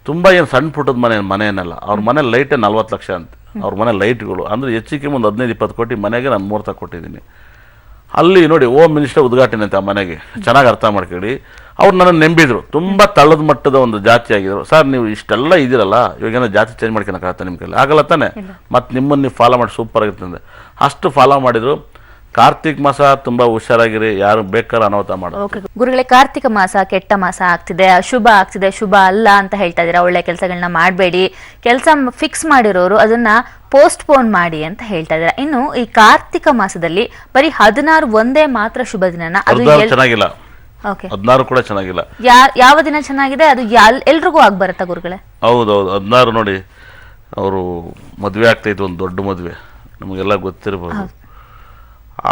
ತುಂಬ ಏನು ಸಣ್ಣ ಪುಟ್ಟದ ಮನೆಯನ್ನಲ್ಲ. ಅವ್ರ ಮನೆ ಲೈಟೇ 40 ಲಕ್ಷ ಅಂತ. ಅವ್ರ ಮನೆ ಲೈಟ್ಗಳು ಅಂದರೆ ಹೆಚ್ಚಿಗೆ ಒಂದು 15-20 ಕೋಟಿ ಮನೆಗೆ ನಾನು ಮುಹೂರ್ತ ಕೊಟ್ಟಿದ್ದೀನಿ. ಅಲ್ಲಿ ನೋಡಿ, ಹೋಮ್ ಮಿನಿಸ್ಟರ್ ಉದ್ಘಾಟನೆ ಅಂತ ಆ ಮನೆಗೆ. ಚೆನ್ನಾಗಿ ಅರ್ಥ ಮಾಡ್ಕೊಳ್ಳಿ. ಅವ್ರು ನನ್ನನ್ನು ನಂಬಿದ್ರು. ತುಂಬ ತಳದ ಮಟ್ಟದ ಒಂದು ಜಾತಿ ಆಗಿದ್ರು. ಸರ್, ನೀವು ಇಷ್ಟೆಲ್ಲ ಇದ್ದೀರಲ್ಲ, ಇವಾಗೇನೋ ಜಾತಿ ಚೇಂಜ್ ಮಾಡ್ಕೊಳಕ್ಕಾಗತ್ತೆ ನಿಮ್ಮ ಕೈಲಿ? ಆಗಲ್ಲ ತಾನೆ. ಮತ್ತು ನಿಮ್ಮನ್ನು ನೀವು ಫಾಲೋ ಮಾಡಿ ಸೂಪರ್ ಆಗಿರ್ತಂದೆ. ಅಷ್ಟು ಫಾಲೋ ಮಾಡಿದ್ರು. ಕಾರ್ತಿಕ್ ಮಾಸ ತುಂಬಾ ಹುಷಾರಾಗಿರಿ. ಯಾರು ಬೇಕಾದ್ರೆ ಅನಾಹುತ ಮಾಡೋದು. ಗುರುಗಳೇ, ಕಾರ್ತಿಕ ಮಾಸ ಕೆಟ್ಟ ಮಾಸ ಆಗ್ತಿದೆ, ಅಶುಭ ಆಗ್ತಿದೆ, ಶುಭ ಅಲ್ಲ ಅಂತ ಹೇಳ್ತಾ ಇದೀರಾ. ಒಳ್ಳೆ ಕೆಲಸಗಳನ್ನ ಮಾಡಬೇಡಿ, ಕೆಲಸ ಫಿಕ್ಸ್ ಮಾಡಿರೋರು ಅದನ್ನ ಪೋಸ್ಟ್ಪೋನ್ ಮಾಡಿ ಅಂತ ಹೇಳ್ತಾ ಇದ್ದೀರಾ. ಇನ್ನು ಈ ಕಾರ್ತಿಕ ಮಾಸದಲ್ಲಿ ಬರೀ 16 ಒಂದೇ ಮಾತ್ರ ಶುಭ ದಿನನ, ಅದು ಚೆನ್ನಾಗಿಲ್ಲ. 16 ಕೂಡ ಚೆನ್ನಾಗಿಲ್ಲ. ಯಾವ ದಿನ ಚೆನ್ನಾಗಿದೆ? ಅದು ಎಲ್ರಿಗೂ ಆಗಿ ಬರುತ್ತಾ ಗುರುಗಳೇ? ಹೌದೌದು. 16 ನೋಡಿ, ಅವರು ಮದುವೆ ಆಗ್ತೈತೆ, ಒಂದು ದೊಡ್ಡ ಮದುವೆ, ನಮಗೆಲ್ಲ ಗೊತ್ತಿರ್ಬೋದು.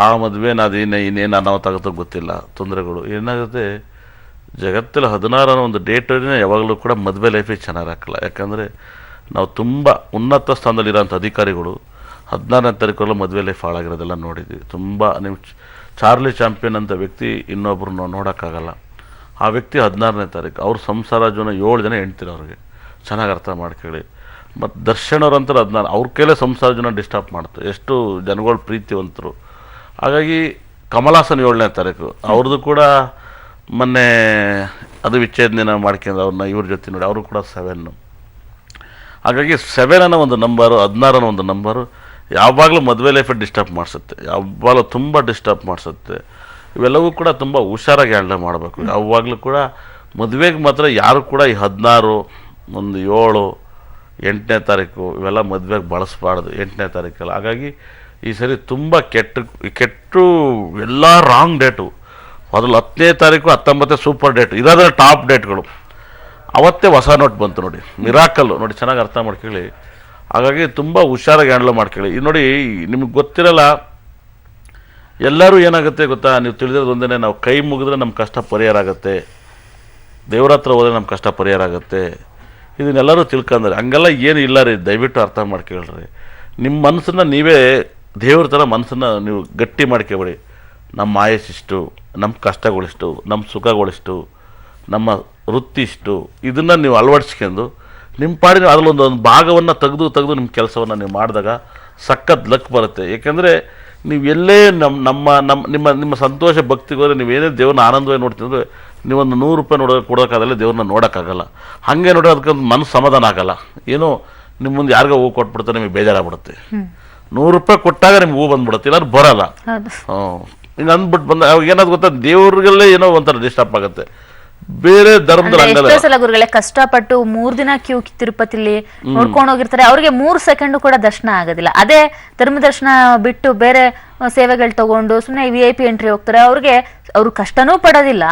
ಆ ಮದುವೆನ ಇನ್ನೇನು ಅನಾಹುತ ಆಗುತ್ತೋ ಗೊತ್ತಿಲ್ಲ. ತೊಂದರೆಗಳು ಏನಾಗುತ್ತೆ ಜಗತ್ತಲ್ಲಿ. 16 ಅನ್ನೋ ಒಂದು ಡೇಟನ್ನ ಯಾವಾಗಲೂ ಕೂಡ ಮದುವೆ ಲೈಫಿಗೆ ಚೆನ್ನಾಗಿ ಹಾಕಲ್ಲ. ಯಾಕಂದರೆ ನಾವು ತುಂಬ ಉನ್ನತ ಸ್ಥಾನದಲ್ಲಿರೋಂಥ ಅಧಿಕಾರಿಗಳು 16ನೇ ತಾರೀಕಲ್ಲ ಮದುವೆ ಲೈಫ್ ಹಾಳಾಗಿರೋದೆಲ್ಲ ನೋಡಿದ್ವಿ. ತುಂಬ ನೀವು ಚಾರ್ಲಿ ಚಾಂಪಿಯನ್ ಅಂತ ವ್ಯಕ್ತಿ ಇನ್ನೊಬ್ರು ನೋಡೋಕ್ಕಾಗಲ್ಲ. ಆ ವ್ಯಕ್ತಿ 16ನೇ ತಾರೀಕು. ಅವ್ರ ಸಂಸಾರ ಜನ 7 ಜನ ಹೆಣ್ತಿರ ಅವ್ರಿಗೆ. ಚೆನ್ನಾಗಿ ಅರ್ಥ ಮಾಡ್ಕೊಳ್ಳಿ. ಮತ್ತು ದರ್ಶನ್ ಅವ್ರಂತಾರೆ 16, ಅವ್ರ ಕೈಲೇ ಸಂಸಾರ ಜನ ಡಿಸ್ಟರ್ಬ್ ಮಾಡ್ತಾರೆ. ಎಷ್ಟು ಜನಗಳು ಪ್ರೀತಿವಂತರು. ಹಾಗಾಗಿ ಕಮಲಾಸನ್ 7ನೇ ತಾರೀಕು. ಅವ್ರದ್ದು ಕೂಡ ಮೊನ್ನೆ ಅದು ವಿಚ್ಛೇದನ ಮಾಡ್ಕೊಂಡು ಅವ್ರನ್ನ ಇವ್ರ ಜೊತೆ ನೋಡಿ, ಅವರು ಕೂಡ 7. ಹಾಗಾಗಿ 7 ಅನ್ನೋ ಒಂದು ನಂಬರು, 16 ಅನ್ನೋ ಒಂದು ನಂಬರು ಯಾವಾಗಲೂ ಮದುವೆ ಲೈಫಲ್ಲಿ ಡಿಸ್ಟರ್ಬ್ ಮಾಡಿಸುತ್ತೆ. ಯಾವಾಗಲೂ ತುಂಬ ಡಿಸ್ಟರ್ಬ್ ಮಾಡಿಸುತ್ತೆ. ಇವೆಲ್ಲವೂ ಕೂಡ ತುಂಬ ಹುಷಾರಾಗಿ ಹ್ಯಾಂಡಲ್ ಮಾಡಬೇಕು. ಯಾವಾಗಲೂ ಕೂಡ ಮದುವೆಗೆ ಮಾತ್ರ ಯಾರು ಕೂಡ ಈ 16, ಒಂದು 7, 8ನೇ ತಾರೀಕು ಇವೆಲ್ಲ ಮದುವೆಗೆ ಬಳಸಬಾರ್ದು. 8ನೇ ತಾರೀಕಲ್ಲ. ಹಾಗಾಗಿ ಈ ಸರಿ ತುಂಬ ಕೆಟ್ಟು ಎಲ್ಲ ರಾಂಗ್ ಡೇಟು. ಮೊದಲು 10ನೇ ತಾರೀಕು 19 ಸೂಪರ್ ಡೇಟು, ಇದಾದ್ರೆ ಟಾಪ್ ಡೇಟ್ಗಳು. ಅವತ್ತೇ ಹೊಸ ನೋಟ್ ಬಂತು ನೋಡಿ, ಮಿರಾಕಲ್ಲು ನೋಡಿ. ಚೆನ್ನಾಗಿ ಅರ್ಥ ಮಾಡ್ಕೊಳ್ಳಿ. ಹಾಗಾಗಿ ತುಂಬ ಹುಷಾರಾಗಿ ಹ್ಯಾಂಡಲ್ ಮಾಡ್ಕೊಳ್ಳಿ. ಇದು ನೋಡಿ, ನಿಮಗೆ ಗೊತ್ತಿರಲ್ಲ, ಎಲ್ಲರೂ ಏನಾಗುತ್ತೆ ಗೊತ್ತಾ, ನೀವು ತಿಳಿದಿರೋದು ಒಂದೇ, ನಾವು ಕೈ ಮುಗಿದ್ರೆ ನಮ್ಮ ಕಷ್ಟ ಪರಿಹಾರ ಆಗುತ್ತೆ, ದೇವ್ರ ಹತ್ರ ಹೋದರೆ ನಮ್ಮ ಕಷ್ಟ ಪರಿಹಾರ ಆಗುತ್ತೆ. ಇದನ್ನೆಲ್ಲರೂ ತಿಳ್ಕೊಂಡ್ರೆ ಹಂಗೆಲ್ಲ ಏನು ಇಲ್ಲ ರೀ. ದಯವಿಟ್ಟು ಅರ್ಥ ಮಾಡ್ಕೊಳ್ರಿ. ನಿಮ್ಮ ಮನಸ್ಸನ್ನು ನೀವೇ ದೇವ್ರ ಥರ ಮನಸ್ಸನ್ನು ನೀವು ಗಟ್ಟಿ ಮಾಡ್ಕೊಬೇಡಿ. ನಮ್ಮ ಆಯಸ್ಸಿಷ್ಟು, ನಮ್ಮ ಕಷ್ಟಗಳಿಷ್ಟು, ನಮ್ಮ ಸುಖಗಳಿಷ್ಟು, ನಮ್ಮ ವೃತ್ತಿ ಇಷ್ಟು, ಇದನ್ನು ನೀವು ಅಳವಡಿಸ್ಕೊಂಡು ನಿಮ್ಮ ಪಾಡಿನ ಅದರಲ್ಲೊಂದು ಭಾಗವನ್ನು ತೆಗೆದು ನಿಮ್ಮ ಕೆಲಸವನ್ನು ನೀವು ಮಾಡಿದಾಗ ಸಖತ್ ಲಕ್ ಬರುತ್ತೆ. ಏಕೆಂದರೆ ನೀವು ಎಲ್ಲೇ ನಿಮ್ಮ ಸಂತೋಷ ಭಕ್ತಿಗೆ ಹೋದರೆ ನೀವೇನೇ ದೇವ್ರನ್ನ ಆನಂದವಾಗಿ ನೋಡ್ತಿದ್ರೆ ನೀವೊಂದು 100 ರೂಪಾಯಿ ಕೊಡೋಕ್ಕಾಗಲ್ಲ, ದೇವ್ರನ್ನ ನೋಡೋಕ್ಕಾಗಲ್ಲ. ಹಾಗೆ ನೋಡೋದಕ್ಕೊಂದು ಮನಸ್ಸು ಸಮಾಧಾನ ಆಗಲ್ಲ. ಏನೋ ನಿಮ್ಮ ಮುಂದೆ ಯಾರಿಗೋ ಹೂ ಕೊಟ್ಬಿಡ್ತಾರೆ, ನಿಮಗೆ ಬೇಜಾರಾಗ್ಬಿಡುತ್ತೆ. 100 ರೂಪಾಯಿ ಕೊಟ್ಟಾಗ ನಿಮ್ಗೆ ಹೂ ಬಂದ್ಬಿಡುತ್ತೆ, ಇಲ್ಲಾಂದ್ರೆ ಬರಲ್ಲ. ಹಿಂಗೆ ಅಂದ್ಬಿಟ್ಟು ಬಂದ ಅವಾಗ ಏನಾದ್ರು ಗೊತ್ತಾ, ದೇವ್ರಿಗೆಲ್ಲೇ ಏನೋ ಒಂಥರ ಡಿಸ್ಟರ್ಬ್ ಆಗುತ್ತೆ. ಬೇರೆ ಧರ್ಮದಲ್ಲಿ ಎಷ್ಟೋ ಸಲ ಗುರುಗಳೇ ಕಷ್ಟಪಟ್ಟು 3 ದಿನ ಕ್ಯೂ ತಿರುಪತಿಲಿ ನೋಡ್ಕೊಂಡು ಹೋಗಿರ್ತಾರೆ, ಅವ್ರಿಗೆ 3 ಸೆಕೆಂಡ್ ಕೂಡ ದರ್ಶನ ಆಗೋದಿಲ್ಲ. ಅದೇ ಧರ್ಮ ದರ್ಶನ ಬಿಟ್ಟು ಬೇರೆ ಸೇವೆಗಳು ತಗೊಂಡು ಸುಮ್ಮನೆ VIP ಎಂಟ್ರಿ ಹೋಗ್ತಾರೆ, ಅವ್ರು ಕಷ್ಟನೂ ಪಡೋದಿಲ್ಲ,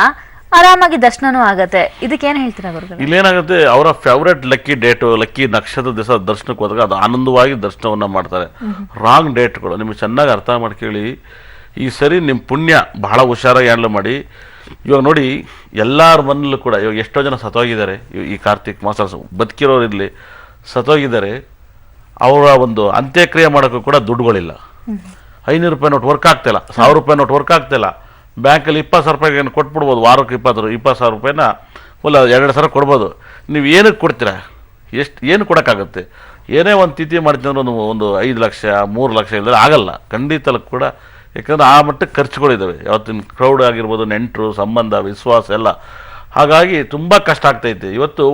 ಆರಾಮಾಗಿ ದರ್ಶನನೂ ಆಗತ್ತೆ. ಇದಕ್ಕೇನು ಹೇಳ್ತೀರಾ ಗುರುಗಳು? ಇಲ್ಲೇನಾಗುತ್ತೆ, ಅವರ ಫೇವ್ರೆಟ್ ಲಕ್ಕಿ ಡೇಟು, ಲಕ್ಕಿ ನಕ್ಷತ್ರ ದಿವಸ ದರ್ಶನಕ್ಕೆ ಹೋದಾಗ ಅದು ಆನಂದವಾಗಿ ದರ್ಶನವನ್ನು ಮಾಡ್ತಾರೆ. ರಾಂಗ್ ಡೇಟ್ಗಳು ನಿಮಗೆ ಚೆನ್ನಾಗಿ ಅರ್ಥ ಮಾಡ್ಕೊಳ್ಳಿ. ಈ ಸರಿ ನಿಮ್ಮ ಪುಣ್ಯ ಬಹಳ ಹುಷಾರಾಗಿ ಹ್ಯಾಂಡಲ್ ಮಾಡಿ. ಇವಾಗ ನೋಡಿ, ಎಲ್ಲರ ಮನೇಲೂ ಕೂಡ ಇವಾಗ ಎಷ್ಟೋ ಜನ ಸತ್ತೋಗಿದ್ದಾರೆ. ಈ ಕಾರ್ತಿಕ್ ಮಾಸ ಬದುಕಿರೋರಿರಲಿ ಸತ್ತೋಗಿದ್ದಾರೆ. ಅವರ ಒಂದು ಅಂತ್ಯಕ್ರಿಯೆ ಮಾಡೋಕ್ಕೂ ಕೂಡ ದುಡ್ಡುಗಳಿಲ್ಲ. 500 ರೂಪಾಯಿ ನೋಟ್ ವರ್ಕ್ ಆಗ್ತಿಲ್ಲ, 1000 ರೂಪಾಯಿ ನೋಟ್ ವರ್ಕ್ ಆಗ್ತಿಲ್ಲ. ಬ್ಯಾಂಕಲ್ಲಿ 20,000 ರೂಪಾಯಿಗೆ ಕೊಟ್ಬಿಡ್ಬೋದು, ವಾರಕ್ಕೆ 20,000 ರೂಪಾಯಿನ ಇಲ್ಲ 2,000 ಕೊಡ್ಬೋದು. ನೀವು ಏನಕ್ಕೆ ಕೊಡ್ತೀರಾ? ಏನು ಕೊಡೋಕ್ಕಾಗುತ್ತೆ? ಏನೇ ಒಂದು ತಿಥಿ ಮಾಡ್ತೀನಿ ಅಂದ್ರೆ ಒಂದು 5 ಲಕ್ಷ 3 ಲಕ್ಷ ಇಲ್ಲದ್ರೆ ಆಗಲ್ಲ ಖಂಡಿತ ಕೂಡ. ಯಾಕಂದರೆ ಆ ಮಟ್ಟಕ್ಕೆ ಖರ್ಚುಗಳಿದ್ದಾವೆ. ಯಾವತ್ತಿನ ಕ್ರೌಡ್ ಆಗಿರ್ಬೋದು, ನೆಂಟರು ಸಂಬಂಧ ವಿಶ್ವಾಸ ಎಲ್ಲ. ಹಾಗಾಗಿ ತುಂಬ ಕಷ್ಟ ಆಗ್ತೈತೆ. ಇವತ್ತು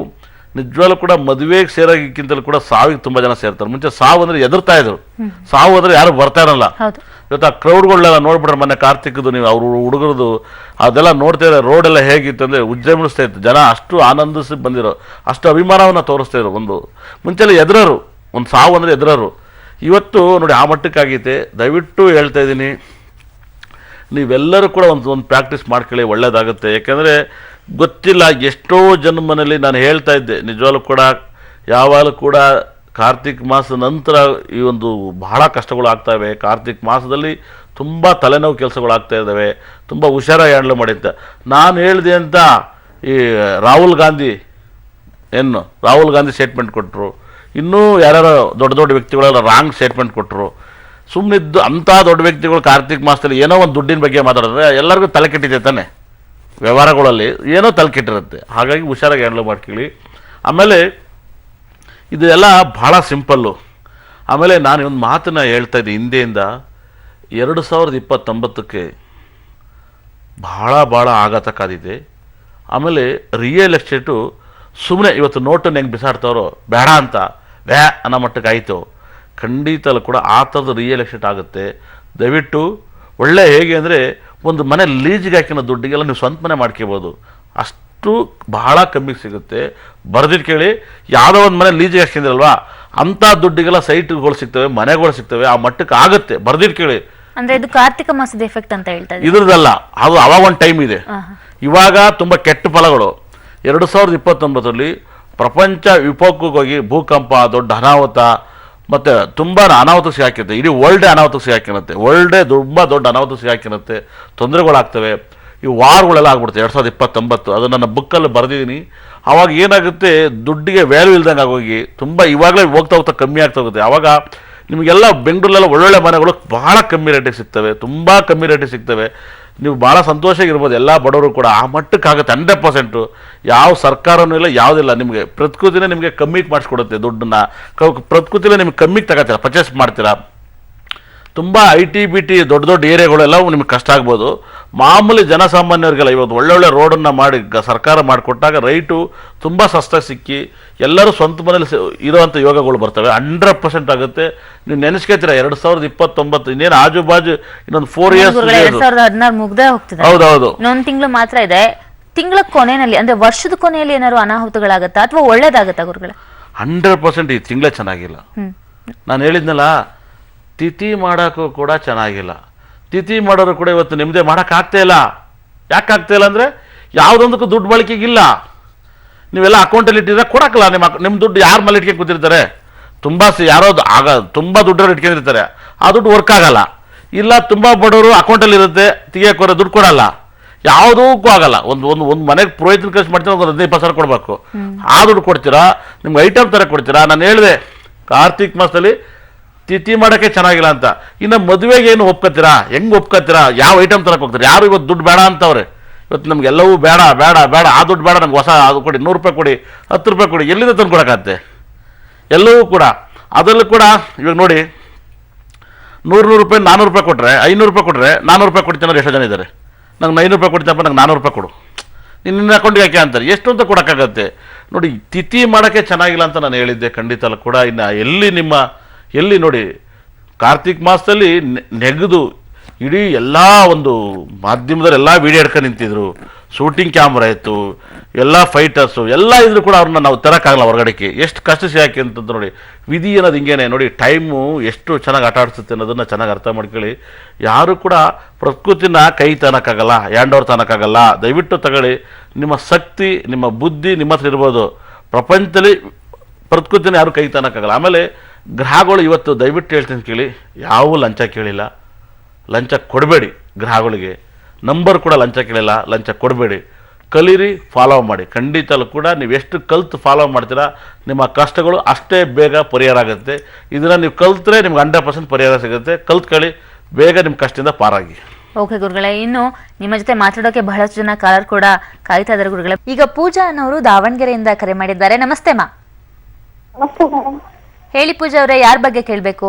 ನಿಜವಾಗ್ಲೂ ಕೂಡ ಮದುವೆಗೆ ಸೇರೋಕ್ಕಿಂತಲೂ ಕೂಡ ಸಾವಿಗೆ ತುಂಬ ಜನ ಸೇರ್ತಾರೆ. ಮುಂಚೆ ಸಾವು ಅಂದರೆ ಎದುರ್ತಾ ಇದ್ರು, ಸಾವು ಅಂದರೆ ಯಾರು ಬರ್ತಾ ಇರಲ್ಲ. ಇವತ್ತು ಆ ಕ್ರೌಡ್ಗಳನ್ನೆಲ್ಲ ನೋಡ್ಬಿಟ್ರೆ, ಮೊನ್ನೆ ಕಾರ್ತಿಕ್ದು ನೀವು ಅವ್ರ ಹುಡುಗರದು ಅದೆಲ್ಲ ನೋಡ್ತಾ ಇದ್ದಾರೆ. ರೋಡೆಲ್ಲ ಹೇಗಿತ್ತು ಅಂದರೆ ಉಜ್ಜಮಿಸ್ತಾ ಇತ್ತು. ಜನ ಅಷ್ಟು ಆನಂದಿಸಿ ಬಂದಿರೋ, ಅಷ್ಟು ಅಭಿಮಾನವನ್ನು ತೋರಿಸ್ತಾ ಇದ್ರು. ಮುಂಚೆಲ್ಲ ಎದುರರು, ಒಂದು ಸಾವು ಅಂದರೆ ಎದುರರು. ಇವತ್ತು ನೋಡಿ ಆ ಮಟ್ಟಕ್ಕಾಗೈತೆ. ದಯವಿಟ್ಟು ಹೇಳ್ತಾ ಇದ್ದೀನಿ, ನೀವೆಲ್ಲರೂ ಕೂಡ ಒಂದು ಪ್ರಾಕ್ಟೀಸ್ ಮಾಡ್ಕೊಳ್ಳಿ, ಒಳ್ಳೇದಾಗುತ್ತೆ. ಯಾಕೆಂದರೆ ಗೊತ್ತಿಲ್ಲ, ಎಷ್ಟೋ ಜನ ಮನೇಲಿ ನಾನು ಹೇಳ್ತಾ ಇದ್ದೆ, ನಿಜವಾಗ್ಲೂ ಕೂಡ ಯಾವಾಗಲೂ ಕೂಡ ಕಾರ್ತಿಕ್ ಮಾಸದ ನಂತರ ಈ ಒಂದು ಬಹಳ ಕಷ್ಟಗಳು ಆಗ್ತಾಯಿವೆ. ಕಾರ್ತಿಕ್ ಮಾಸದಲ್ಲಿ ತುಂಬ ತಲೆನೋವು ಕೆಲಸಗಳು ಆಗ್ತಾ ಇದ್ದಾವೆ. ತುಂಬ ಹುಷಾರಾಗಿ ಹ್ಯಾಂಡಲ್ ಮಾಡಿದ್ದೆ. ನಾನು ಹೇಳಿದೆ ಅಂತ ಈ ರಾಹುಲ್ ಗಾಂಧಿ ಸ್ಟೇಟ್ಮೆಂಟ್ ಕೊಟ್ಟರು. ಇನ್ನೂ ಯಾರ್ಯಾರೋ ದೊಡ್ಡ ದೊಡ್ಡ ವ್ಯಕ್ತಿಗಳೆಲ್ಲ ರಾಂಗ್ ಸ್ಟೇಟ್ಮೆಂಟ್ ಕೊಟ್ಟರು. ಸುಮ್ಮನಿದ್ದು ಅಂಥ ದೊಡ್ಡ ವ್ಯಕ್ತಿಗಳು ಕಾರ್ತಿಕ್ ಮಾಸದಲ್ಲಿ ಏನೋ ಒಂದು ದುಡ್ಡಿನ ಬಗ್ಗೆ ಮಾತಾಡಿದ್ರೆ ಎಲ್ಲರಿಗೂ ತಲೆ ಕೆಟ್ಟಿದೆ ತಾನೆ, ವ್ಯವಹಾರಗಳಲ್ಲಿ ಏನೋ ತಲೆ ಕೆಟ್ಟಿರುತ್ತೆ. ಹಾಗಾಗಿ ಹುಷಾರಾಗಿ ಹ್ಯಾಂಡಲ್ ಮಾಡ್ಕೊಳ್ಳಿ. ಆಮೇಲೆ ಇದೆಲ್ಲ ಭಾಳ ಸಿಂಪಲ್ಲು. ಆಮೇಲೆ ನಾನು ಒಂದು ಮಾತನ್ನು ಹೇಳ್ತಾ ಇದ್ದೆ ಹಿಂದೆಯಿಂದ, 2029ಕ್ಕೆ ಭಾಳ ಆಘಾತಕ್ಕಾದಿದೆ. ಆಮೇಲೆ ರಿಯಲ್ ಎಸ್ಟೇಟು ಸುಮ್ಮನೆ ಇವತ್ತು ನೋಟನ್ನು ಹೆಂಗೆ ಬಿಸಾಡ್ತಾರೋ ಬೇಡ ಅಂತ ಅನ್ನೋ ಮಟ್ಟಕ್ಕೆ ಆಯಿತು. ಖಂಡಿತಲ್ಲೂ ಕೂಡ ಆ ಥರದ್ದು ರಿಯಲ್ ಎಸ್ಟೇಟ್ ಆಗುತ್ತೆ. ದಯವಿಟ್ಟು ಒಳ್ಳೆ ಹೇಗೆ ಅಂದರೆ, ಒಂದು ಮನೆ ಲೀಜಿಗೆ ಹಾಕಿನ ದುಡ್ಡಿಗೆಲ್ಲ ನೀವು ಸ್ವಂತ ಮನೆ ಮಾಡ್ಕೋಬೋದು. ಅಷ್ಟು ಬಹಳ ಕಮ್ಮಿಗೆ ಸಿಗುತ್ತೆ. ಬರೆದಿಟ್ಟು ಕೇಳಿ, ಯಾವುದೋ ಒಂದು ಮನೆ ಲೀಜಿಗೆ ಹಾಕಿದ್ರಲ್ವಾ ಅಂಥ ದುಡ್ಡಿಗೆಲ್ಲ ಸೈಟ್ಗಳು ಸಿಗ್ತವೆ, ಮನೆಗಳು ಸಿಗ್ತವೆ. ಆ ಮಟ್ಟಕ್ಕೆ ಆಗುತ್ತೆ. ಬರೆದಿಟ್ಟು ಕೇಳಿ. ಅಂದ್ರೆ ಇದು ಕಾರ್ತಿಕ ಮಾಸದ ಎಫೆಕ್ಟ್ ಅಂತ ಹೇಳ್ತಾ ಇದ್ದೀವಿ. ಇದ್ರದ್ದಲ್ಲ, ಅದು ಅವಾಗ ಒಂದು ಟೈಮ್ ಇದೆ. ಇವಾಗ ತುಂಬ ಕೆಟ್ಟ ಫಲಗಳು. 2029ರಲ್ಲಿ ಪ್ರಪಂಚ ವಿಪೋಕಕ್ಕೆ ಹೋಗಿ ಭೂಕಂಪ, ದೊಡ್ಡ ಅನಾಹುತ, ಮತ್ತು ತುಂಬ ಅನಾಹುತ ಸಿಗಾಕಿರುತ್ತೆ. ಇಡೀ ವರ್ಲ್ಡೇ ಅನಾಹುತ ಸಿಗಾಕಿರುತ್ತೆ. ವರ್ಲ್ಡೇ ತುಂಬ ದೊಡ್ಡ ಅನಾಹುತ ಸಿಗಾಕಿರುತ್ತೆ. ತೊಂದರೆಗಳಾಗ್ತವೆ. ಈ ವಾರ್ಗಳೆಲ್ಲ ಆಗ್ಬಿಡುತ್ತೆ 2029. ಅದು ನನ್ನ ಬುಕ್ಕಲ್ಲಿ ಬರೆದಿದ್ದೀನಿ. ಆವಾಗ ಏನಾಗುತ್ತೆ, ದುಡ್ಡಿಗೆ ವ್ಯಾಲ್ಯೂ ಇಲ್ದಂಗೆ ಆಗೋಗಿ ತುಂಬ ಇವಾಗಲೇ ಹೋಗ್ತಾ ಕಮ್ಮಿ ಆಗ್ತಾ ಹೋಗುತ್ತೆ. ಆವಾಗ ನಿಮಗೆಲ್ಲ ಬೆಂಗಳೂರಲ್ಲೆಲ್ಲ ಒಳ್ಳೊಳ್ಳೆ ಮನೆಗಳು ಭಾಳ ಕಮ್ಮಿ ರೇಟಿಗೆ ಸಿಗ್ತವೆ, ತುಂಬ ಕಮ್ಮಿ ರೇಟಿಗೆ ಸಿಗ್ತವೆ. ನೀವು ಭಾಳ ಸಂತೋಷವಾಗಿರ್ಬೋದು. ಎಲ್ಲ ಬಡವರು ಕೂಡ ಆ ಮಟ್ಟಕ್ಕಾಗುತ್ತೆ 100%. ಯಾವ ಸರ್ಕಾರನೂ ಇಲ್ಲ, ಯಾವುದಿಲ್ಲ. ನಿಮಗೆ ಪ್ರಕೃತಿನೇ ನಿಮಗೆ ಕಮ್ಮಿಗೆ ಮಾಡಿಸ್ಕೊಡುತ್ತೆ. ದುಡ್ಡನ್ನ ಪ್ರಕೃತಿನೇ ನಿಮ್ಗೆ ಕಮ್ಮಿಗೆ ತಗೋತೀರಾ, ಪರ್ಚೇಸ್ ಮಾಡ್ತೀರಾ. ತುಂಬ IT BT ದೊಡ್ಡ ಏರಿಯಾಗಳೆಲ್ಲ ನಿಮ್ಗೆ ಕಷ್ಟ ಆಗ್ಬೋದು. ಮಾಮೂಲಿ ಜನಸಾಮಾನ್ಯರಿಗೆಲ್ಲ ಇವತ್ತು ಒಳ್ಳೊಳ್ಳೆ ರೋಡನ್ನು ಮಾಡಿ ಸರ್ಕಾರ ಮಾಡಿಕೊಟ್ಟಾಗ ರೈಟು ತುಂಬ ಸಸ್ತ ಸಿಕ್ಕಿ ಎಲ್ಲರೂ ಸ್ವಂತ ಮನೇಲಿ ಇರೋವಂಥ ಯೋಗಗಳು ಬರ್ತವೆ. 100% ಆಗುತ್ತೆ. ನೀವು ನೆನೆಸ್ಕೊತೀರಾ 2029 ಇನ್ನೇನು ಆಜು ಬಾಜು ಇನ್ನೊಂದು 4 ಇಯರ್ಸ್ 2016 ಮುಗ್ದೇ ಹೋಗ್ತದೆ. ಹೌದೌದು, ಇನ್ನೊಂದು ತಿಂಗಳು ಮಾತ್ರ ಇದೆ. ತಿಂಗಳ ಕೊನೆಯಲ್ಲಿ ಅಂದ್ರೆ ವರ್ಷದ ಕೊನೆಯಲ್ಲಿ ಏನಾದ್ರು ಅನಾಹುತಗಳಾಗತ್ತಾ ಅಥವಾ ಒಳ್ಳೇದಾಗತ್ತಾ ಗುರುಗಳೇ? 100% ಈ ತಿಂಗಳೇ ಚೆನ್ನಾಗಿಲ್ಲ. ನಾನು ಹೇಳಿದ್ನಲ್ಲ, ತಿಥಿ ಮಾಡೋಕ್ಕೂ ಕೂಡ ಚೆನ್ನಾಗಿಲ್ಲ. ತಿಥಿ ಮಾಡೋರು ಕೂಡ ಇವತ್ತು ನಿಮ್ಮದೇ ಮಾಡೋಕ್ಕಾಗ್ತಾ ಇಲ್ಲ. ಯಾಕೆ ಆಗ್ತಾ ಇಲ್ಲ ಅಂದರೆ, ಯಾವುದೊಂದಕ್ಕೂ ದುಡ್ಡು ಬಳಕೆಗಿಲ್ಲ. ನೀವೆಲ್ಲ ಅಕೌಂಟಲ್ಲಿ ಇಟ್ಟಿದ್ರೆ ಕೊಡೋಕ್ಕಲ್ಲ. ನಿಮ್ಮ ದುಡ್ಡು ಯಾರ ಮೇಲೆ ಇಟ್ಕೊಂಡು ಕೂತಿರ್ತಾರೆ? ಯಾರೋ ತುಂಬ ದುಡ್ಡವ್ರು ಇಟ್ಕೊಂಡಿರ್ತಾರೆ. ಆ ದುಡ್ಡು ವರ್ಕ್ ಆಗಲ್ಲ. ಇಲ್ಲ ತುಂಬ ಬಡವರು ಅಕೌಂಟಲ್ಲಿ ಇರುತ್ತೆ, ತೆಗಿಯೋಕೆ ದುಡ್ಡು ಕೊಡಲ್ಲ. ಯಾವುದಕ್ಕೂ ಆಗಲ್ಲ. ಒಂದು ಮನೆಗೆ ಪುರೋಹಿತನ ಖರ್ಚು ಮಾಡ್ತೀರಾ, ಒಂದು 15-20 ಕೊಡಬೇಕು. ಆ ದುಡ್ಡು ಕೊಡ್ತೀರಾ, ನಿಮ್ಗೆ ಐಟಮ್ ಥರ ಕೊಡ್ತೀರಾ. ನಾನು ಹೇಳಿದೆ ಕಾರ್ತಿಕ್ ಮಾಸದಲ್ಲಿ ತಿಥಿ ಮಾಡೋಕ್ಕೆ ಚೆನ್ನಾಗಿಲ್ಲ ಅಂತ. ಇನ್ನು ಮದುವೆಗೆ ಏನು ಒಪ್ಕೋತೀರಾ? ಹೆಂಗೆ ಒಪ್ಕೋತೀರಾ? ಯಾವ ಐಟಮ್ ತರಕ್ಕೆ ಹೋಗ್ತಾರೆ? ಯಾರು ಇವತ್ತು ದುಡ್ಡು ಬೇಡ ಅಂತವ್ರೆ. ಇವತ್ತು ನಮಗೆಲ್ಲವೂ ಬೇಡ, ಆ ದುಡ್ಡು ಬೇಡ, ನಮ್ಗೆ ಹೊಸ ಅದು ಕೊಡಿ, 100 ರೂಪಾಯಿ ಕೊಡಿ, 10 ರೂಪಾಯಿ ಕೊಡಿ. ಎಲ್ಲಿಂದ ತಂದು ಕೊಡೋಕ್ಕಾಗತ್ತೆ? ಎಲ್ಲವೂ ಕೂಡ ಅದರಲ್ಲೂ ಕೂಡ ಇವಾಗ ನೋಡಿ, 100 ರೂಪಾಯಿ 400 ರೂಪಾಯಿ ಕೊಟ್ಟರೆ 500 ರೂಪಾಯಿ ಕೊಟ್ಟರೆ 400 ರೂಪಾಯಿ ಕೊಡ್ತೀನಿ ಎಷ್ಟೋ ಜನ ಇದ್ದಾರೆ. ನಂಗೆ 500 ರೂಪಾಯಿ ಕೊಡ್ತೀನಪ್ಪ, ನಂಗೆ 400 ರೂಪಾಯಿ ಕೊಡು, ನಿನ್ನ ಅಕೌಂಟಿಗೆ ಯಾಕೆ ಅಂತಾರೆ. ಎಷ್ಟು ಅಂತ ಕೊಡೋಕ್ಕಾಗತ್ತೆ ನೋಡಿ. ತಿಥಿ ಮಾಡೋಕ್ಕೆ ಚೆನ್ನಾಗಿಲ್ಲ ಅಂತ ನಾನು ಹೇಳಿದ್ದೆ, ಖಂಡಿತ ಅಲ್ಲ ಕೂಡ. ಇನ್ನು ಎಲ್ಲಿ ನೋಡಿ, ಕಾರ್ತಿಕ್ ಮಾಸದಲ್ಲಿ ನೆಗೆದು ಇಡೀ ಎಲ್ಲ ಒಂದು ಮಾಧ್ಯಮದಲ್ಲಿ ಎಲ್ಲ ವೀಡಿಯೋ ಹಿಡ್ಕೊಂಡು ನಿಂತಿದ್ರು, ಶೂಟಿಂಗ್ ಕ್ಯಾಮ್ರಾ ಇತ್ತು, ಎಲ್ಲ ಫೈಟರ್ಸು ಎಲ್ಲ ಇದ್ರು ಕೂಡ ಅವ್ರನ್ನ ನಾವು ತರೋಕ್ಕಾಗಲ್ಲ ಹೊರಗಡೆಗೆ. ಎಷ್ಟು ಕಷ್ಟ ಯಾಕೆ ಅಂತಂದ್ರೆ ನೋಡಿ, ವಿಧಿ ಅನ್ನೋದು ಹಿಂಗೇನೆ ನೋಡಿ. ಟೈಮು ಎಷ್ಟು ಚೆನ್ನಾಗಿ ಆಟ ಆಡಿಸುತ್ತೆ ಅನ್ನೋದನ್ನು ಚೆನ್ನಾಗಿ ಅರ್ಥ ಮಾಡ್ಕೊಳ್ಳಿ. ಯಾರು ಕೂಡ ಪ್ರಕೃತಿನ ಕೈ ತನಕ್ಕಾಗಲ್ಲ, ಹ್ಯಾಂಡ್ ಓವರ್ ತನಕ್ಕಾಗಲ್ಲ. ದಯವಿಟ್ಟು ತಗೊಳ್ಳಿ. ನಿಮ್ಮ ಶಕ್ತಿ, ನಿಮ್ಮ ಬುದ್ಧಿ ನಿಮ್ಮ ಹತ್ರ ಇರ್ಬೋದು. ಪ್ರಪಂಚದಲ್ಲಿ ಪ್ರಕೃತಿನ ಯಾರು ಕೈ ತನಕ್ಕಾಗಲ್ಲ. ಆಮೇಲೆ ಗ್ರಹಗಳು ಇವತ್ತು ದಯವಿಟ್ಟು ಹೇಳ್ತೀನಿ ಕೇಳಿ, ಯಾವ ಲಂಚ ಕೇಳಿಲ್ಲ, ಲಂಚ ಕೊಡಬೇಡಿ. ಗ್ರಹಗಳಿಗೆ ನಂಬರ್ ಕೂಡ ಲಂಚ ಕೇಳಿಲ್ಲ, ಲಂಚ ಕೊಡಬೇಡಿ. ಕಲೀರಿ, ಫಾಲೋ ಮಾಡಿ. ಖಂಡಿತಲ್ಲೂ ಕೂಡ ನೀವು ಎಷ್ಟು ಕಲ್ತು ಫಾಲೋ ಮಾಡ್ತೀರಾ ನಿಮ್ಮ ಕಷ್ಟಗಳು ಅಷ್ಟೇ ಬೇಗ ಪರಿಹಾರ ಆಗುತ್ತೆ. ಇದನ್ನು ನೀವು ಕಲ್ತ್ರೆ ನಿಮ್ಗೆ 100% ಪರಿಹಾರ ಸಿಗುತ್ತೆ. ಕಲ್ತ್ಕೊಳ್ಳಿ, ಬೇಗ ನಿಮ್ಮ ಕಷ್ಟದಿಂದ ಪಾರಾಗಿ. ಓಕೆ ಗುರುಗಳೇ, ಇನ್ನು ನಿಮ್ಮ ಜೊತೆ ಮಾತಾಡೋಕೆ ಬಹಳಷ್ಟು ಜನ ಕಾಲರ್ ಕೂಡ ಕಾಯ್ತಾ ಇದ್ದಾರೆ ಗುರುಗಳೇ. ಈಗ ಪೂಜಾ ಅನ್ನೋರು ದಾವಣಗೆರೆಯಿಂದ ಕರೆ ಮಾಡಿದ್ದಾರೆ. ನಮಸ್ತೆ ಮಾ. ನಮಸ್ತೆ ಮೇಡಮ್. ಹೇಳಿ ಪೂಜಾ ಅವರೇ, ಯಾರ ಬಗ್ಗೆ ಕೇಳಬೇಕು?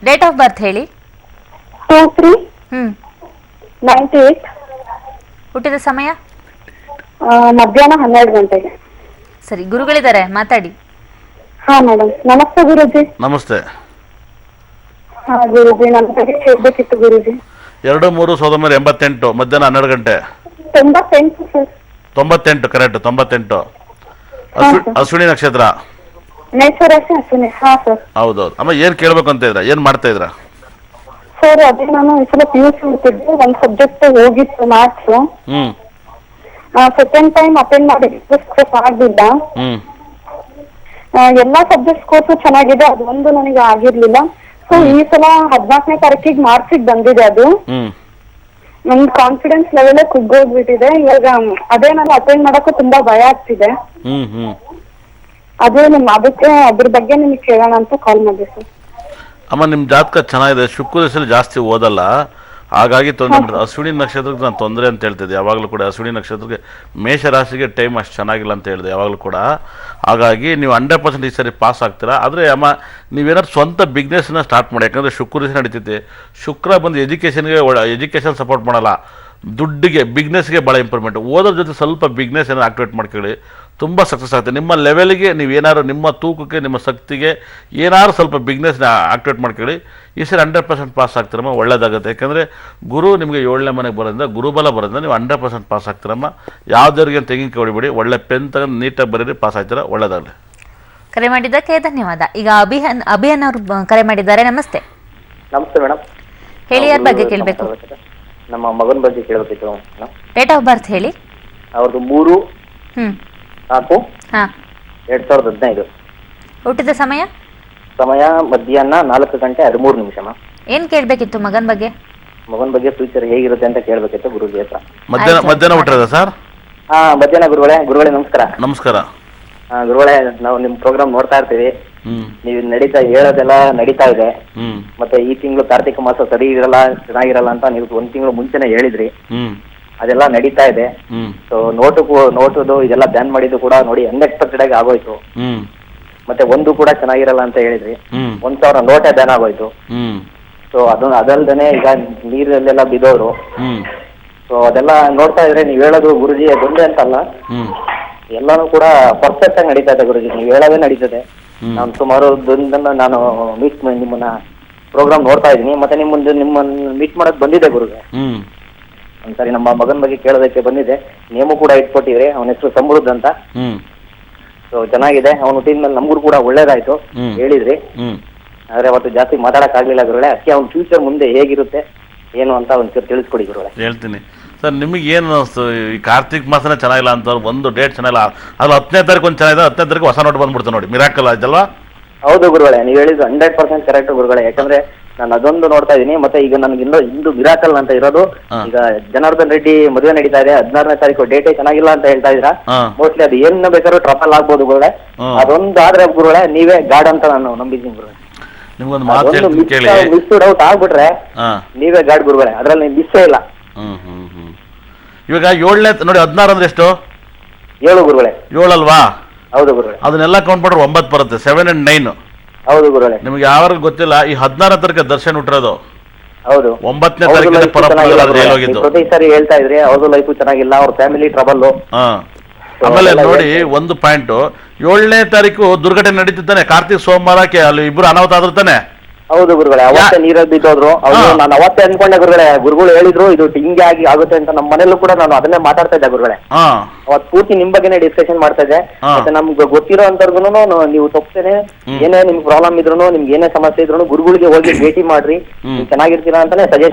ಡೇಟ್ ಆಫ್ ಬರ್ತ್ ಹೇಳಿ. 23/98. ಹುಟ್ಟಿದ ಸಮಯ ಮಧ್ಯಾಹ್ನ 12 ಗಂಟೆಗೆ. ಸರಿ, ಗುರುಗಳಿದ್ದಾರೆ, ಮಾತಾಡಿ. ಹಾ ಮೇಡಮ್, ನಮಸ್ತೆ ಗುರುಜಿ. ನಮಸ್ತೆ. ಹಾ ಗುರುಜಿ, ನನ್ನ ಬಗ್ಗೆ ಕೇಳಬೇಕಿತ್ತು ಗುರುಜಿ. 2/3/1988 ಮಧ್ಯಾಹ್ನ 12 ಗಂಟೆ. 98 ಸರ್. 98 ಕರೆಕ್ಟ್. 98 ಅಶ್ವಿನಿ ನಕ್ಷತ್ರ. ಮೇಷರಾಶಿ ಅಶ್ವಿನಿ. ಹಾ ಸರ್. ಹೌದೌದು. ಅಮ್ಮ ಏನು ಕೇಳಬೇಕು ಅಂತ ಇದ್ರ, ಏನು ಮಾಡ್ತಾ ಇದ್ರ? ಸರ್ ಅದೇ ನಾನು ಈ ಸಲ PUC ಓದ್ತಿದ್ದೆ. ಒಂದು ಸಬ್ಜೆಕ್ಟ್ ಹೋಗಿತ್ತು ಮ್ಯಾಥ್ಸ್. ಸೆಕೆಂಡ್ ಟೈಮ್ ಅಟೆಂಡ್ ಮಾಡಿ ಸಕ್ಸಸ್ ಆಗಿಲ್ಲ. ಎಲ್ಲಾ ಸಬ್ಜೆಕ್ಟ್ ಕೋರ್ಸು ಚೆನ್ನಾಗಿದೆ, ಅದು ಒಂದು ನನಗೆ ಆಗಿರ್ಲಿಲ್ಲ. ಸೊ ಈ ಸಲ 14ನೇ ತಾರೀಕಿಗೆ ಮಾರ್ಕ್ಸಿಗೆ ಬಂದಿದೆ. ಅದು ನನ್ ಕಾನ್ಫಿಡೆನ್ಸ್ ಲೆವೆಲ್ ಕುಗ್ಗೋಗ್ಬಿಟ್ಟಿದೆ. ಇವಾಗ ಅದೇ ನಾನು ಅಟೆಂಡ್ ಮಾಡಕ್ಕೂ ತುಂಬಾ ಭಯ ಆಗ್ತಿದೆ. ಅದೇ ಅದಕ್ಕೆ ಅದ್ರ ಬಗ್ಗೆ ನಿಮಗೆ ಕೇಳೋಣ ಅಂತ ಕಾಲ್ ಮಾಡಿದೆ ಸರ್. ಅಮ್ಮ, ನಿಮ್ಮ ಜಾತಕ ಚೆನ್ನಾಗಿದೆ. ಶುಕ್ರ ದಶೆಯಲ್ಲಿ ಜಾಸ್ತಿ ಓದಲ್ಲ, ಹಾಗಾಗಿ ತೊಂದರೆ. ಅಶ್ವಿನಿ ನಕ್ಷತ್ರಕ್ಕೆ ನಾನು ತೊಂದರೆ ಅಂತ ಹೇಳ್ತಿದ್ದೆ ಯಾವಾಗಲೂ ಕೂಡ. ಅಶ್ವಿನಿ ನಕ್ಷತ್ರಕ್ಕೆ, ಮೇಷರಾಶಿಗೆ ಟೈಮ್ ಅಷ್ಟು ಚೆನ್ನಾಗಿಲ್ಲ ಅಂತ ಹೇಳಿದೆ ಯಾವಾಗಲೂ ಕೂಡ. ಹಾಗಾಗಿ ನೀವು 100% ಈ ಸರಿ ಪಾಸ್ ಆಗ್ತೀರಾ. ಆದರೆ ಅಮ್ಮ, ನೀವೇನಾದ್ರು ಸ್ವಂತ ಬಿಸ್ನೆಸ್ನ ಸ್ಟಾರ್ಟ್ ಮಾಡಿ. ಯಾಕಂದರೆ ಶುಕ್ರ ದಶೆ ನಡೀತಿದೆ. ಶುಕ್ರ ಬಂದು ಎಜುಕೇಷನ್ ಸಪೋರ್ಟ್ ಮಾಡಲ್ಲ, ದುಡ್ಡಿಗೆ, ಬಿಸ್ನೆಸ್ಗೆ ಭಾಳ ಇಂಪ್ರೂವ್ಮೆಂಟ್. ಓದೋದ್ರ ಜೊತೆ ಸ್ವಲ್ಪ ಬಿಸ್ನೆಸ್ ಏನಾದ್ರು ಆಕ್ಟಿವೇಟ್ ಮಾಡ್ಕೊಳ್ಳಿ, ತುಂಬ ಸಕ್ಸಸ್ ಆಗುತ್ತೆ. ನಿಮ್ಮ ಲೆವೆಲ್ಗೆ ನೀವೇನಾದ್ರು, ನಿಮ್ಮ ತೂಕಕ್ಕೆ, ನಿಮ್ಮ ಶಕ್ತಿಗೆ ಏನಾದ್ರು ಸ್ವಲ್ಪ ಬಿಸ್ನೆಸ್ನ ಆಕ್ಟಿವೇಟ್ ಮಾಡ್ಕೊಳ್ಳಿ. ಈ ಸರಿ 100% ಪಾಸ್ ಆಗ್ತಿರಮ್ಮ, ಒಳ್ಳೇದಾಗುತ್ತೆ. ಯಾಕಂದರೆ ಗುರು ನಿಮಗೆ 7ನೇ ಮನೆಗೆ ಬರೋದ್ರಿಂದ, ಗುರುಬಲ ಬರೋದ್ರಿಂದ ನೀವು 100% ಪಾಸ್ ಆಗ್ತಿರಮ್ಮ. ಯಾವುದವ್ರಿಗೆ ತೆಂಗಿನಕಾಯಿ ಹೊಡಿಬೇಡಿ, ಒಳ್ಳೆ ಪೆನ್ ತಗೊಂಡು ನೀಟಾಗಿ ಬರೀರಿ, ಪಾಸ್ ಆಗ್ತೀರಾ. ಒಳ್ಳೇದಾಗಲಿ. ಕರೆ ಮಾಡಿದ್ದಕ್ಕೆ ಧನ್ಯವಾದ. ಈಗ ಅಭಿಯಾನ್ ಅವರು ಕರೆ ಮಾಡಿದ್ದಾರೆ. ನಮಸ್ತೆ. ನಮಸ್ತೆ ಮೇಡಮ್. ಹೇಳಿ, ಯಾರ ಬಗ್ಗೆ ಕೇಳಬೇಕು? ನಮ್ಮ ಮಗನ ಬಗ್ಗೆ ಕೇಳಬೇಕಿತ್ತು. ಡೇಟ್ ಆಫ್ ಬರ್ತ್ ಹೇಳಿ. ಅವ್ರದ್ದು 3/4/2015. ಹುಟ್ಟಿದ ಸಮಯ ಮಧ್ಯಾಹ್ನ 4 ಗಂಟೆ 13 ನಿಮಿಷ. ಏನ್ ಕೇಳ್ಬೇಕಿತ್ತು ಮಗನ ಬಗ್ಗೆ? ಮಗನ ಬಗ್ಗೆ ಫ್ಯೂಚರ್ ಹೇಗಿರುತ್ತೆ ಅಂತ ಕೇಳಬೇಕಿತ್ತು ಗುರುಜಿ ಹತ್ರ. ಮಧ್ಯಾಹ್ನ ಹುಟ್ಟಿರೋದಾ ಸರ್? ಹಾ, ಮಧ್ಯಾಹ್ನ ಗುರುಗಳೇ ನಮಸ್ಕಾರ. ನಮಸ್ಕಾರ ಗುರುಗಳೇ, ನಾವು ನಿಮ್ ಪ್ರೋಗ್ರಾಮ್ ನೋಡ್ತಾ ಇರ್ತೀವಿ. ನೀವು ಹೇಳೋದೆಲ್ಲ ನಡೀತಾ ಇದೆ. ಮತ್ತೆ ಈ ತಿಂಗಳು ಕಾರ್ತಿಕ ಮಾಸ ಸರಿ ಇರಲ್ಲ, ಚೆನ್ನಾಗಿರಲ್ಲ ಅಂತ ನೀವು 1 ತಿಂಗಳು ಮುಂಚೆನೆ ಹೇಳಿದ್ರಿ. ಅದೆಲ್ಲ ನಡೀತಾ ಇದೆ. ಸೊ ನೋಟುದು ಇದೆಲ್ಲ ಬ್ಯಾನ್ ಮಾಡಿದ್ದು ಕೂಡ ನೋಡಿ ಅನ್ಎಕ್ಸ್ಪೆಕ್ಟೆಡ್ ಆಗಿ ಆಗೋಯ್ತು. ಮತ್ತೆ ಒಂದು ಕೂಡ ಚೆನ್ನಾಗಿರಲ್ಲ ಅಂತ ಹೇಳಿದ್ರಿ. 1,000 ನೋಟೇ ಬ್ಯಾನ್ ಆಗೋಯ್ತು. ಸೊ ಅದಲ್ದೇನೆ ಈಗ ನೀರಲ್ಲೆಲ್ಲ ಬಿದ್ದೋರು. ಸೊ ಅದೆಲ್ಲ ನೋಡ್ತಾ ಇದ್ರೆ ನೀವ್ ಹೇಳೋದು ಗುರುಜಿ ಅದೊಂದೇ ಅಂತಲ್ಲ, ಎಲ್ಲಾನು ಕೂಡ ಪರ್ಫೆಕ್ಟ್ ಆಗಿ ನಡೀತಾ ಇದೆ ಗುರುಜಿ. ನೀವ್ ಹೇಳೋದೇ ನಡೀತದೆ. ನಾನು ಸುಮಾರು ನಾನು ನಿಮ್ಮನ್ನ ಪ್ರೋಗ್ರಾಮ್ ನೋಡ್ತಾ ಇದ್ದೀನಿ. ಮತ್ತೆ ನಿಮ್ಮನ್ನ ಮೀಟ್ ಮಾಡಕ್ ಬಂದಿದೆ ಗುರುಗೆ. ಒಂದ್ಸರಿ ನಮ್ಮ ಮಗನ ಬಗ್ಗೆ ಕೇಳೋದಕ್ಕೆ ಬಂದಿದೆ. ನೇಮು ಕೂಡ ಇಟ್ಕೊಟ್ಟಿವ್ರಿ. ಅವನ ಹೆಸರು ಸಮೃದ್ಧ ಅಂತ. ಸೊ ಚೆನ್ನಾಗಿದೆ. ಅವನು ಹುಟ್ಟಿದ ಮೇಲೆ ನಮಗೂ ಕೂಡ ಒಳ್ಳೇದಾಯ್ತು ಹೇಳಿದ್ರಿ. ಆದ್ರೆ ಅವತ್ತು ಜಾಸ್ತಿ ಮಾತಾಡಕ್ ಆಗ್ಲಿಲ್ಲ ಗುರುಗಳೇ. ಅದಕ್ಕೆ ಅವ್ನ ಫ್ಯೂಚರ್ ಮುಂದೆ ಹೇಗಿರುತ್ತೆ ಏನು ಅಂತ ಒಂಚೂರು ತಿಳಿಸ್ಕೊಡಿ ಗುರುಗಳೇ. ಹೇಳ್ತೀನಿ ಸರ್. ನಿಮಗೆ ಏನು ಅನಿಸ್ತು? ಈ ಕಾರ್ತಿಕ್ ಮಾಸನೇ ಚೆನ್ನಾಗಿಲ್ಲ ಅಂತ ಒಂದು ಡೇಟ್ ಚೆನ್ನಾಗಿಲ್ಲ, ಅದು 10ನೇ ತಾರೀಕು ಒಂದು ಚೆನ್ನಾಗಿದೆ, 10ನೇ ತಾರೀಕು ಹೊಸ ನೋಟ್ ಬಂದ್ಬಿಡ್ತು ನೋಡಿ. ಮಿರಾಕಲ್ ಆಯ್ತಲ್ವಾ? ಹೌದು ಗುರುಗಳೇ, ನೀವು ಹೇಳಿದ್ದು 100% ಕರೆಕ್ಟ್ ಗುರುಗಳೇ. ಯಾಕಂದ್ರೆ ನಾನು ಅದೊಂದು ನೋಡ್ತಾ ಇದೀನಿ. ಮತ್ತೆ ಈಗ ನನಗೆ ಇಂದು ಮಿರಾಕಲ್ ಅಂತ ಇರೋದು, ಈಗ ಜನಾರ್ದನ್ ರೆಡ್ಡಿ ಮದುವೆ ನಡೀತಾ ಇದೆ. 16ನೇ ತಾರೀಕು ಡೇಟೇ ಚೆನ್ನಾಗಿಲ್ಲ ಅಂತ ಹೇಳ್ತಾ ಇದ್ದೀರಾ. ಮೋಸ್ಟ್ಲಿ ಅದು ಏನ್ ಬೇಕಾದ್ರೂ ಟ್ರಬಲ್ ಆಗ್ಬೋದು ಗುರುಗಳೇ. ಅದೊಂದು ಆದ್ರೆ ಗುರುಗಳೇ ನೀವೇ ಗಾಡ್ ಅಂತ ನಾನು ನಂಬಿದ್ದೀನಿ ಗುರುಗಳೇ. ನಿಮ್ಗೊಂದು ಮಾತು ಹೇಳ್ತೀನಿ ಕೇಳಿ. ಮಿಸ್ ಔಟ್ ಆಗ್ಬಿಟ್ರೆ ನೀವೇ ಗಾಡ್ ಗುರುಗಳೇ, ಅದ್ರಲ್ಲಿ ಮಿಸ್ಸೇ ಇಲ್ಲ. ಇವಾಗ 7ನೇ ನೋಡಿ, 16 ಅಂದ್ರೆ ಎಷ್ಟು? 7 ಗುರುಗಳೇ. 7 ಅಲ್ವಾ? ಹೌದು ಗುರುಗಳೇ. ಅದನ್ನೆಲ್ಲ ಕೌಂಟ್ ಮಾಡ್ರೆ 9 ಬರುತ್ತೆ. 7 and 9. ಹೌದು ಗುರುಗಳೇ. ನಿಮ್ಗೆ ಯಾವಾಗ ಗೊತ್ತಿಲ್ಲ, ಈ 16ನೇ ತಾರೀಕು ದರ್ಶನ್ ಹುಟ್ಟಿರೋದು, ಹೌದು 9ನೇ ಅವ್ರದ್ದು ತಾರೀಕಿಂದ life ಚೆನ್ನಾಗಿಲ್ಲ ಪರಪ್ಪನ ಗುರುಗಳೇ. ಹೋಗಿದ್ದು. ನೀವು ಪ್ರತಿ ಸಾರಿ ಹೇಳ್ತಾ ಇದ್ರಿ ಅವ್ರದ್ದು ಲೈಫ್ ಚೆನ್ನಾಗಿಲ್ಲ, ಅವ್ರ ಫ್ಯಾಮಿಲಿ ಟ್ರಬಲ್. ಹಾ, ಆಮೇಲೆ ನೋಡಿ ಒಂದು ಪಾಯಿಂಟ್, 7ನೇ ತಾರೀಕು ದುರ್ಘಟನೆ ನಡೀತಿದ್ದಾನೆ, ಕಾರ್ತಿಕ್ ಸೋಮವಾರಕ್ಕೆ ಅಲ್ಲಿ ಇಬ್ರು ಅನಾಹುತ ಆದ್ರು ತಾನೆ. ಹೌದು ಗುರುಗಳೇ, ಅವತ್ತೇ ನೀರಲ್ಲಿ ಬಿದ್ದೋದ್ರು ಅವ್ರು. ನಾನು ಅವತ್ತೇ ಅನ್ಕೊಂಡೆ ಗುರುಗಳೇ, ಗುರುಗಳು ಹೇಳಿದ್ರು ಇದು ಹಿಂಗೆ ಆಗುತ್ತೆ ಅಂತ. ನಮ್ಮ ಮನೇಲೂ ಕೂಡ ನಾನು ಅದನ್ನೇ ಮಾತಾಡ್ತಾ ಇದ್ದೆ ಗುರುಗಳೇ. ಅವತ್ತು ಪೂರ್ತಿ ನಿಮ್ ಬಗ್ಗೆನೇ ಡಿಸ್ಕಷನ್ ಮಾಡ್ತಾ ಇದ್ದೆ. ಮತ್ತೆ ನಮ್ಗೆ ಗೊತ್ತಿರೋ ಅಂತರ್ಗುನು ನೀವು ತಪ್ಪೇನೆ ಏನೇ ನಿಮ್ಗೆ ಪ್ರಾಬ್ಲಮ್ ಇದ್ರು, ನಿಮ್ಗೆ ಏನೇ ಸಮಸ್ಯೆ ಇದ್ರು ಗುರುಗಳಿಗೆ ಹೋಗಿ ಭೇಟಿ ಮಾಡ್ರಿ, ನೀವು ಚೆನ್ನಾಗಿರ್ತೀರಾ ಅಂತಾನೆ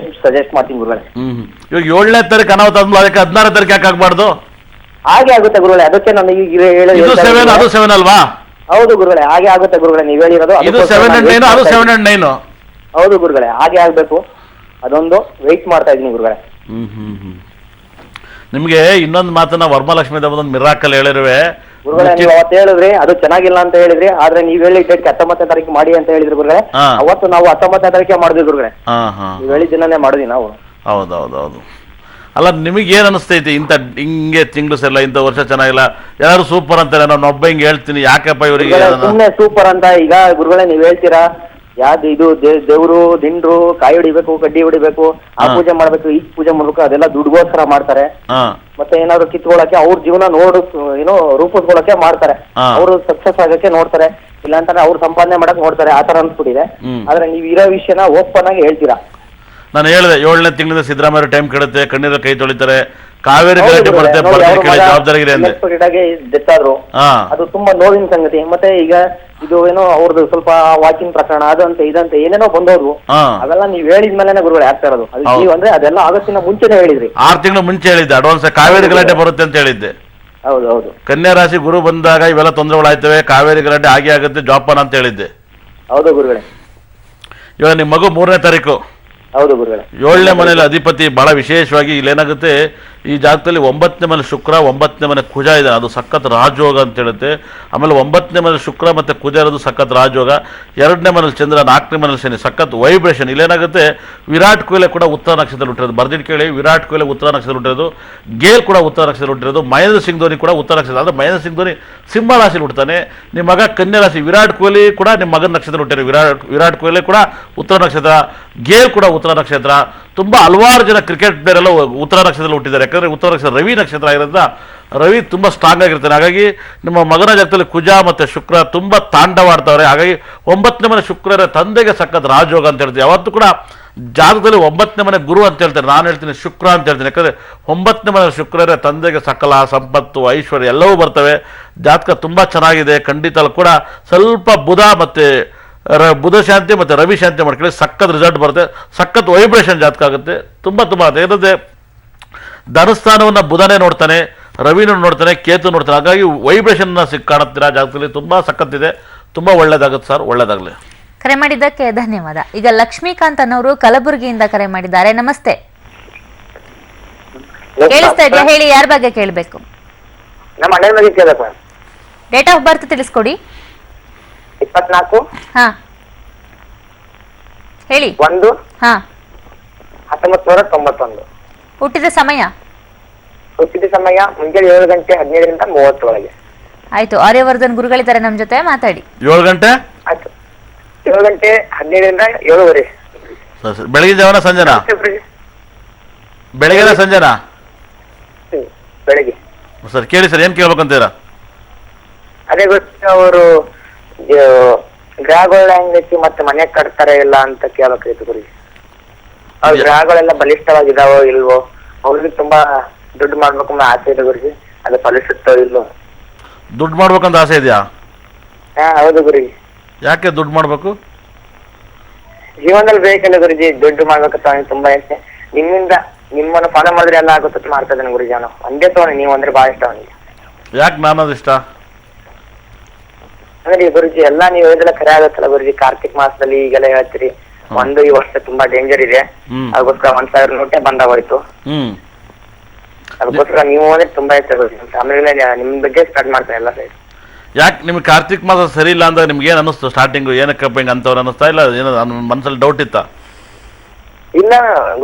ಸಜೆಸ್ಟ್ ಮಾಡ್ತೀನಿ ಗುರುಗಳೇ. ಇವಾಗ 7ನೇ ತಾರೀಕು ಅನಾಹುತ ಆದ್ಮೇಲೆ ಅದಕ್ಕೆ 16ನೇ ತಾರೀಕು ಯಾಕೆ ಆಗ್ಬಾರ್ದು? ಹಾಗೆ ಆಗುತ್ತೆ ಗುರುಗಳೇ, ಅದಕ್ಕೆ ನಾನು ಈಗ ಹೇಳಿ. ಅದು 7 ಅಲ್ವಾ? ಹೌದು ಗುರುಗಳೇ, ಹಾಗೆ ಆಗುತ್ತೆ ಗುರುಗಳೇ, ನೀವ್ ಹೇಳಿರೋದು. ಇದು 7 and 9, ಅದು 7 and 9. ಹೌದು ಗುರುಗಳೇ, ಹಾಗೆ ಆಗ್ಬೇಕು. ಅದೊಂದು ವೆಯ್ಟ್ ಮಾಡ್ತಾ ಇದೀನಿ ಗುರುಗಳೇ. ನಿಮ್ಗೆ ಇನ್ನೊಂದು ಮಾತನ್ನ ವರಮಹಾಲಕ್ಷ್ಮಿ ಒಂದು ಮಿರಾಕಲ್ ಹೇಳಿರುವೆ ಗುರುಗಳೇ. ನೀವು ಅವತ್ತು ಹೇಳಿದ್ರಿ ಅದು ಚೆನ್ನಾಗಿಲ್ಲ ಅಂತ ಹೇಳಿದ್ರಿ, ಆದ್ರೆ ನೀವ್ ಹೇಳಿ ಡೇಟ್ 19ನೇ ತಾರೀಕು ಮಾಡಿ ಅಂತ ಹೇಳಿದ್ರಿ ಗುರುಗಳೇ. ಅವತ್ತು ನಾವು 19ನೇ ತಾರೀಕೆ ಮಾಡಿದ್ವಿ ಗುರುಗಳೇ. ನೀವ್ ಹೇಳಿದ ದಿನನೇ ಮಾಡಿದ್ವಿ ನಾವು. ಹೌದೌದೌದು. ಅಲ್ಲ, ನಿಮಗೆ ಏನ್ ಅನಿಸ್ತೈತಿ? ಇಂಥ ಹಿಂಗೆ ತಿಂಗಳು ಸರಿಲ್ಲ, ಇಂಥ ವರ್ಷ ಚೆನ್ನಾಗಿಲ್ಲ, ಯಾರು ಸೂಪರ್ ಅಂತಾರೆ, ನಾನು ಒಬ್ಬ ಹಿಂಗೆ ಹೇಳ್ತೀನಿ, ಯಾಕಪ್ಪ ಇವರಿಗೆ ಸುಮ್ಮನೆ ಸೂಪರ್ ಅಂತ? ಈಗ ಗುರುಗಳೇ ನೀವ್ ಹೇಳ್ತೀರಾ ಯಾವ್ದು ಇದು ದೇವ್ರು ದಿಂಡ್ರು ಕಾಯಿ ಹೊಡಿಬೇಕು, ಕಡ್ಡಿ ಹೊಡಿಬೇಕು, ಆ ಪೂಜೆ ಮಾಡ್ಬೇಕು, ಈ ಪೂಜೆ ಮಾಡ್ಬೇಕು, ಅದೆಲ್ಲ ದುಡ್ಗೋಸ್ಕರ ಮಾಡ್ತಾರೆ. ಮತ್ತೆ ಏನಾದ್ರು ಕಿತ್ಕೊಳಕ್ಕೆ ಅವ್ರ ಜೀವನ ರೂಪಿಸ್ಕೊಳಕ್ಕೆ ಮಾಡ್ತಾರೆ. ಅವರು ಸಕ್ಸಸ್ ಆಗಕ್ಕೆ ನೋಡ್ತಾರೆ, ಇಲ್ಲಾಂತಾರೆ ಅವ್ರು ಸಂಪಾದನೆ ಮಾಡಕ್ ನೋಡ್ತಾರೆ. ಆತರ ಅನ್ಸ್ಬಿಟ್ಟಿದೆ. ಆದ್ರೆ ನೀವ್ ಇರೋ ವಿಷಯನ ಓಪನ್ ಆಗಿ ಹೇಳ್ತೀರಾ. ನಾನು ಹೇಳಿದೆ 7ನೇ ತಿಂಗಳಿಂದ ಸಿದ್ದರಾಮಯ್ಯ ಟೈಮ್ ಕೆಡುತ್ತೆ, ಕಣ್ಣೀರ ಕೈ ತೊಳಿತಾರೆ, ಕಾವೇರಿ ಗಲಾಟೆ ಬರುತ್ತೆ, ಜವಾಬ್ದಾರಿಗಿದೆ ಅಂದೆ ಡೆತ್ ಆದ್ರು. ಅದು ತುಂಬಾ ನೋವಿನ ಸಂಗತಿ. ಮತ್ತೆ ಈಗ ಇದು ಏನೋ ಅವ್ರದ್ದು ಸ್ವಲ್ಪ ವಾಕಿಂಗ್ ಪ್ರಕರಣ ಅದಂತೆ ಇದಂತೆ ಏನೇನೋ ಬಂದೋದ್ರು. ಅವೆಲ್ಲ ನೀವ್ ಹೇಳಿದ್ಮೇಲೆ ಗುರುಗಳೇ ಆಗ್ತಾ ಇರೋದು. ನೀವು ಅಂದ್ರೆ ಅದೆಲ್ಲ ಆಗತ್ತಿನ ಮುಂಚೆನೆ ಹೇಳಿದ್ರಿ. 6 ತಿಂಗಳು ಮುಂಚೆ ಹೇಳಿದ್ದೆ, ಅಡ್ವಾನ್ಸ್ ಕಾವೇರಿ ಗಲಾಟೆ ಬರುತ್ತೆ ಅಂತ ಹೇಳಿದ್ದೆ. ಹೌದೌದು. ಕನ್ಯಾ ರಾಶಿ ಗುರು ಬಂದಾಗ ಇವೆಲ್ಲ ತೊಂದರೆಗಳಾಯ್ತವೆ, ಕಾವೇರಿ ಗಲಾಟೆ ಹಾಗೆ ಆಗುತ್ತೆ, ಜೋಪಾನ ಅಂತ ಹೇಳಿದ್ದೆ. ಹೌದು ಗುರುಗಳೇ. ಇವಾಗ ನಿಮ್ಮ ಮಗು 3ನೇ ತಾರೀಕು. ಹೌದು ಗುರುಗಳೇ. 7ನೇ ಮನೆಯಲ್ಲಿ ಅಧಿಪತಿ ಬಹಳ ವಿಶೇಷವಾಗಿ ಇಲ್ಲೇನಾಗುತ್ತೆ, ಈ ಜಾಗದಲ್ಲಿ 9ನೇ ಮನೆ ಶುಕ್ರ, 9ನೇ ಮನೆ ಕುಜ ಇದೆ, ಅದು ಸಖತ್ ರಾಜಯೋಗ ಅಂತ ಹೇಳುತ್ತೆ. ಆಮೇಲೆ 9ನೇ ಮನೆ ಶುಕ್ರ ಮತ್ತೆ ಕುಜ ಇರೋದು ಸಖತ್ ರಾಜಯೋಗ. 2ನೇ ಮನೇಲಿ ಚಂದ್ರ, 4ನೇ ಮನೇಲಿ ಶನಿ, ಸಖತ್ ವೈಬ್ರೇಷನ್. ಇಲ್ಲೇನಾಗುತ್ತೆ, ವಿರಾಟ್ ಕೊಹ್ಲಿ ಕೂಡ ಉತ್ತರ ನಕ್ಷತ್ರದಲ್ಲಿ ಹುಟ್ಟಿರೋದು, ಬರ್ದಿಟ್ಟು ಕೇಳಿ, ವಿರಾಟ್ ಕೊಹ್ಲಿ ಉತ್ತರ ನಕ್ಷತ್ರದಲ್ಲಿ ಹುಟ್ಟಿರೋದು, ಗೇಲ್ ಕೂಡ ಉತ್ತರ ನಕ್ಷತ್ರದಲ್ಲಿ ಹುಟ್ಟಿರೋದು, ಮಹೇಂದ್ರ ಸಿಂಗ್ ಧೋನಿ ಕೂಡ ಉತ್ತರ ನಕ್ಷತ್ರ. ಅಂದ್ರೆ ಮಹೇಂದ್ರ ಸಿಂಗ್ ಧೋನಿ ಸಿಂಹ ರಾಶಿಲಿ ಹುಡ್ತಾನೆ, ನಿಮ್ಮ ಮಗ ಕನ್ಯಾ ರಾಶಿ. ವಿರಾಟ್ ಕೊಹ್ಲಿ ಕೂಡ ನಿಮ್ಮ ಮಗನ ನಕ್ಷತ್ರ ಹುಟ್ಟಿರೋ, ವಿರಾಟ್ ಕೊಹ್ಲಿ ಕೂಡ ಉತ್ತರ ನಕ್ಷತ್ರ, ಗೇಲ್ ಕೂಡ ಉತ್ತರ ನಕ್ಷತ್ರ. ತುಂಬಾ ಹಲವಾರು ಜನ ಕ್ರಿಕೆಟ್ ಪ್ಲೇಯರ್ ಎಲ್ಲ ಉತ್ತರ ನಕ್ಷತ್ರದಲ್ಲಿ ಹುಟ್ಟಿದ್ದಾರೆ. ಯಾಕಂದ್ರೆ ಉತ್ತರ ನಕ್ಷತ್ರ ರವಿ ನಕ್ಷತ್ರ ಆಗಿರೋದ್ರಿಂದ ರವಿ ತುಂಬಾ ಸ್ಟ್ರಾಂಗ್ ಆಗಿರ್ತಾನೆ. ಹಾಗಾಗಿ ನಿಮ್ಮ ಮಗನ ಜಾಗದಲ್ಲಿ ಕುಜ ಮತ್ತೆ ಶುಕ್ರ ತುಂಬಾ ತಾಂಡವಾಡ್ತಾವ್ರೆ. ಹಾಗಾಗಿ 9ನೇ ಮನೆ ಶುಕ್ರರ ತಂದೆಗೆ ಸಖತ್ ರಾಜಯೋಗ ಅಂತ ಹೇಳ್ತೀವಿ. ಯಾವತ್ತೂ ಕೂಡ ಜಾತಕದಲ್ಲಿ 9ನೇ ಮನೆ ಗುರು ಅಂತ ಹೇಳ್ತಾರೆ, ನಾನು ಹೇಳ್ತೀನಿ ಶುಕ್ರ ಅಂತ ಹೇಳ್ತೀನಿ. ಯಾಕಂದ್ರೆ 9ನೇ ಮನೆ ಶುಕ್ರರ ತಂದೆಗೆ ಸಕಲ ಸಂಪತ್ತು ಐಶ್ವರ್ಯ ಎಲ್ಲವೂ ಬರ್ತವೆ. ಜಾತಕ ತುಂಬಾ ಚೆನ್ನಾಗಿದೆ. ಖಂಡಿತ ಕೂಡ ಸ್ವಲ್ಪ ಬುಧ ಮತ್ತೆ ಬುಧ ಶಾಂತಿ ಮತ್ತೆ ರವಿ ಶಾಂತಿ ಮಾಡ್ಕೊಳ್ಳಿ, ಸಖತ್ ರಿಸಲ್ಟ್ ಬರುತ್ತೆ, ಸಖತ್ ವೈಬ್ರೇಷನ್ ಜಾತಕ ಆಗುತ್ತೆ. ತುಂಬಾ ಏನಂದ್ರೆ ಧನಸ್ಥಾನವನ್ನ ಬುಧನೇ ನೋಡ್ತಾನೆ, ರವಿನೂ ನೋಡ್ತಾನೆ, ಕೇತು ನೋಡ್ತಾನೆ. ಹಾಗಾಗಿ ವೈಬ್ರೇಷನ್ ಕಾಣುತ್ತೀರಾ ಜಾತಕದಲ್ಲಿ, ತುಂಬಾ ಸಖತ್ತಿದೆ, ತುಂಬಾ ಒಳ್ಳೇದಾಗುತ್ತೆ ಸರ್, ಒಳ್ಳೇದಾಗ್ಲಿ. ಕರೆ ಮಾಡಿದ್ದಕ್ಕೆ ಧನ್ಯವಾದ. ಈಗ ಲಕ್ಷ್ಮೀಕಾಂತ್ ಅನ್ನೋರು ಕಲಬುರಗಿಯಿಂದ ಕರೆ ಮಾಡಿದ್ದಾರೆ. ನಮಸ್ತೆ, ಕೇಳಿಸ್ತಾ ಇದೆಯಾ? ಹೇಳಿ, ಯಾರ ಬಗ್ಗೆ ಕೇಳಬೇಕು? ನಮ್ಮ ಅಣ್ಣನ ಬಗ್ಗೆ ಕೇಳಬೇಕು. ಡೇಟ್ ಆಫ್ ಬರ್ತ್ ತಿಳಿಸ್ಕೊಡಿ. 24 ಹಾ ಹೇಳಿ. 1 ಹಾ 1991. ಹುಟ್ಟಿದ ಸಮಯ? ಹುಟ್ಟಿದ ಸಮಯ ಮುಂಜಾನೆ 7 ಗಂಟೆ 15ರಿಂದ 30 ಒಳಗೆ. ಆಯ್ತು, ಆರ್ಯವರ್ಧನ್ ಗುರುಗಳಿದ್ದಾರೆ ನಮ್ಮ ಜೊತೆ, ಮಾತಾಡಿ. 7 ಗಂಟೆ ಆಯ್ತು, 7 ಗಂಟೆ 15ರಿಂದ 7:30. ಬೆಳಗಿನ ಜಾವನ ಸಂಜನಾ? ಬೆಳಗಿನ ಸಂಜನಾ? ಬೆಳಗ್ಗೆ. ಸರ್ ಕೇಳಿ ಸರ್, ಏನ್ ಕೇಳ್ಬೇಕಂತೀರಾ? ಅದೇ ಗೊತ್ತು, ಅವರು ಗ್ರಹಗಳ ಹೆಂಗೈತಿ ಮತ್ತೆ ಮನೆ ಕಟ್ತಾರೆ ಇಲ್ಲ ಅಂತ ಕೇಳಬೇಕಿತ್ತು ಗುರುಜಿ. ಅವ್ರ ಗ್ರಹಗಳೆಲ್ಲ ಬಲಿಷ್ಠವಾಗಿದಾವೋ ಇಲ್ವೋ, ಅವ್ರಿಗೆ ತುಂಬಾ ದುಡ್ಡು ಮಾಡ್ಬೇಕು ಅನ್ನೋ ಆಸೆ ಇದೆ ಗುರುಜಿ, ಅದು ಫಲಿಸುತ್ತೋ ಇಲ್ವೋ. ದುಡ್ಡು ಮಾಡ್ಬೇಕಂತ ಆಸೆ ಇದೆಯಾ? ಹಾ ಹೌದು ಗುರುಜಿ. ಯಾಕೆ ದುಡ್ಡು ಮಾಡ್ಬೇಕು? ಜೀವನದಲ್ಲಿ ಬೇಕಲ್ಲ ಗುರುಜಿ, ದುಡ್ಡು ಮಾಡ್ಬೇಕಂತ ಅವನಿಗೆ ತುಂಬಾ ಇಷ್ಟೆ. ನಿಮ್ಮನ್ನು ಫಾಲೋ ಮಾಡಿದ್ರೆ ಎಲ್ಲ ಆಗುತ್ತೆ ಮಾಡ್ತಾ ಇದ್ದಾನೆ ಗುರುಜಿ. ಅವನು ಒಂದೇ ತೋಣಿ, ನೀವು ಅಂದ್ರೆ ಬಹಳ ಇಷ್ಟ ಅವನಿಗೆ. ಯಾಕೆ ನಾನದು ಇಷ್ಟ ಅಂದ್ರೆ ಗುರುಜಿ ಎಲ್ಲಾ ನೀವು ಹೇಳಿದ್ರೆ ಖರೆ ಆಗತ್ತಲ್ಲ ಗುರುಜಿ. ಕಾರ್ತಿಕ್ ಮಾಸದಲ್ಲಿ ಈಗೆಲ್ಲ ಹೇಳ್ತೀರಿ, ಈ ವರ್ಷ ತುಂಬಾ ಡೇಂಜರ್ ಇದೆ, ಅದಕ್ಕೋಸ್ಕರ 1000 ನೋಟೆ ಬಂದ ಹೋಯ್ತು. ಅದಕ್ಕೋಸ್ಕರ ನೀವು ಅಂದ್ರೆ ತುಂಬಾ ಇಷ್ಟ ಗುರುಜಿ. ಆಮೇಲೆ ನಿಮ್ ಬಗ್ಗೆ ಸ್ಟಾರ್ಟ್ ಮಾಡ್ತಾರೆ ಎಲ್ಲ ಸೈಡ್. ಯಾಕೆ ನಿಮ್ಗೆ ಕಾರ್ತಿಕ್ ಮಾಸ ಸರಿ ಇಲ್ಲ ಅಂದಾಗ ನಿಮ್ಗೆ ಏನ್ ಅನ್ನಿಸ್ತು? ಸ್ಟಾರ್ಟಿಂಗ್ ಏನಕ್ಕಪ್ಪ ಹಿಂಗ ಅಂತವ್ರು ಅನ್ನಿಸ್ತಾ ಇಲ್ಲ? ಏನೋ ಮನಸ್ಸಲ್ಲಿ ಡೌಟ್ ಇತ್ತಾ? ಇಲ್ಲ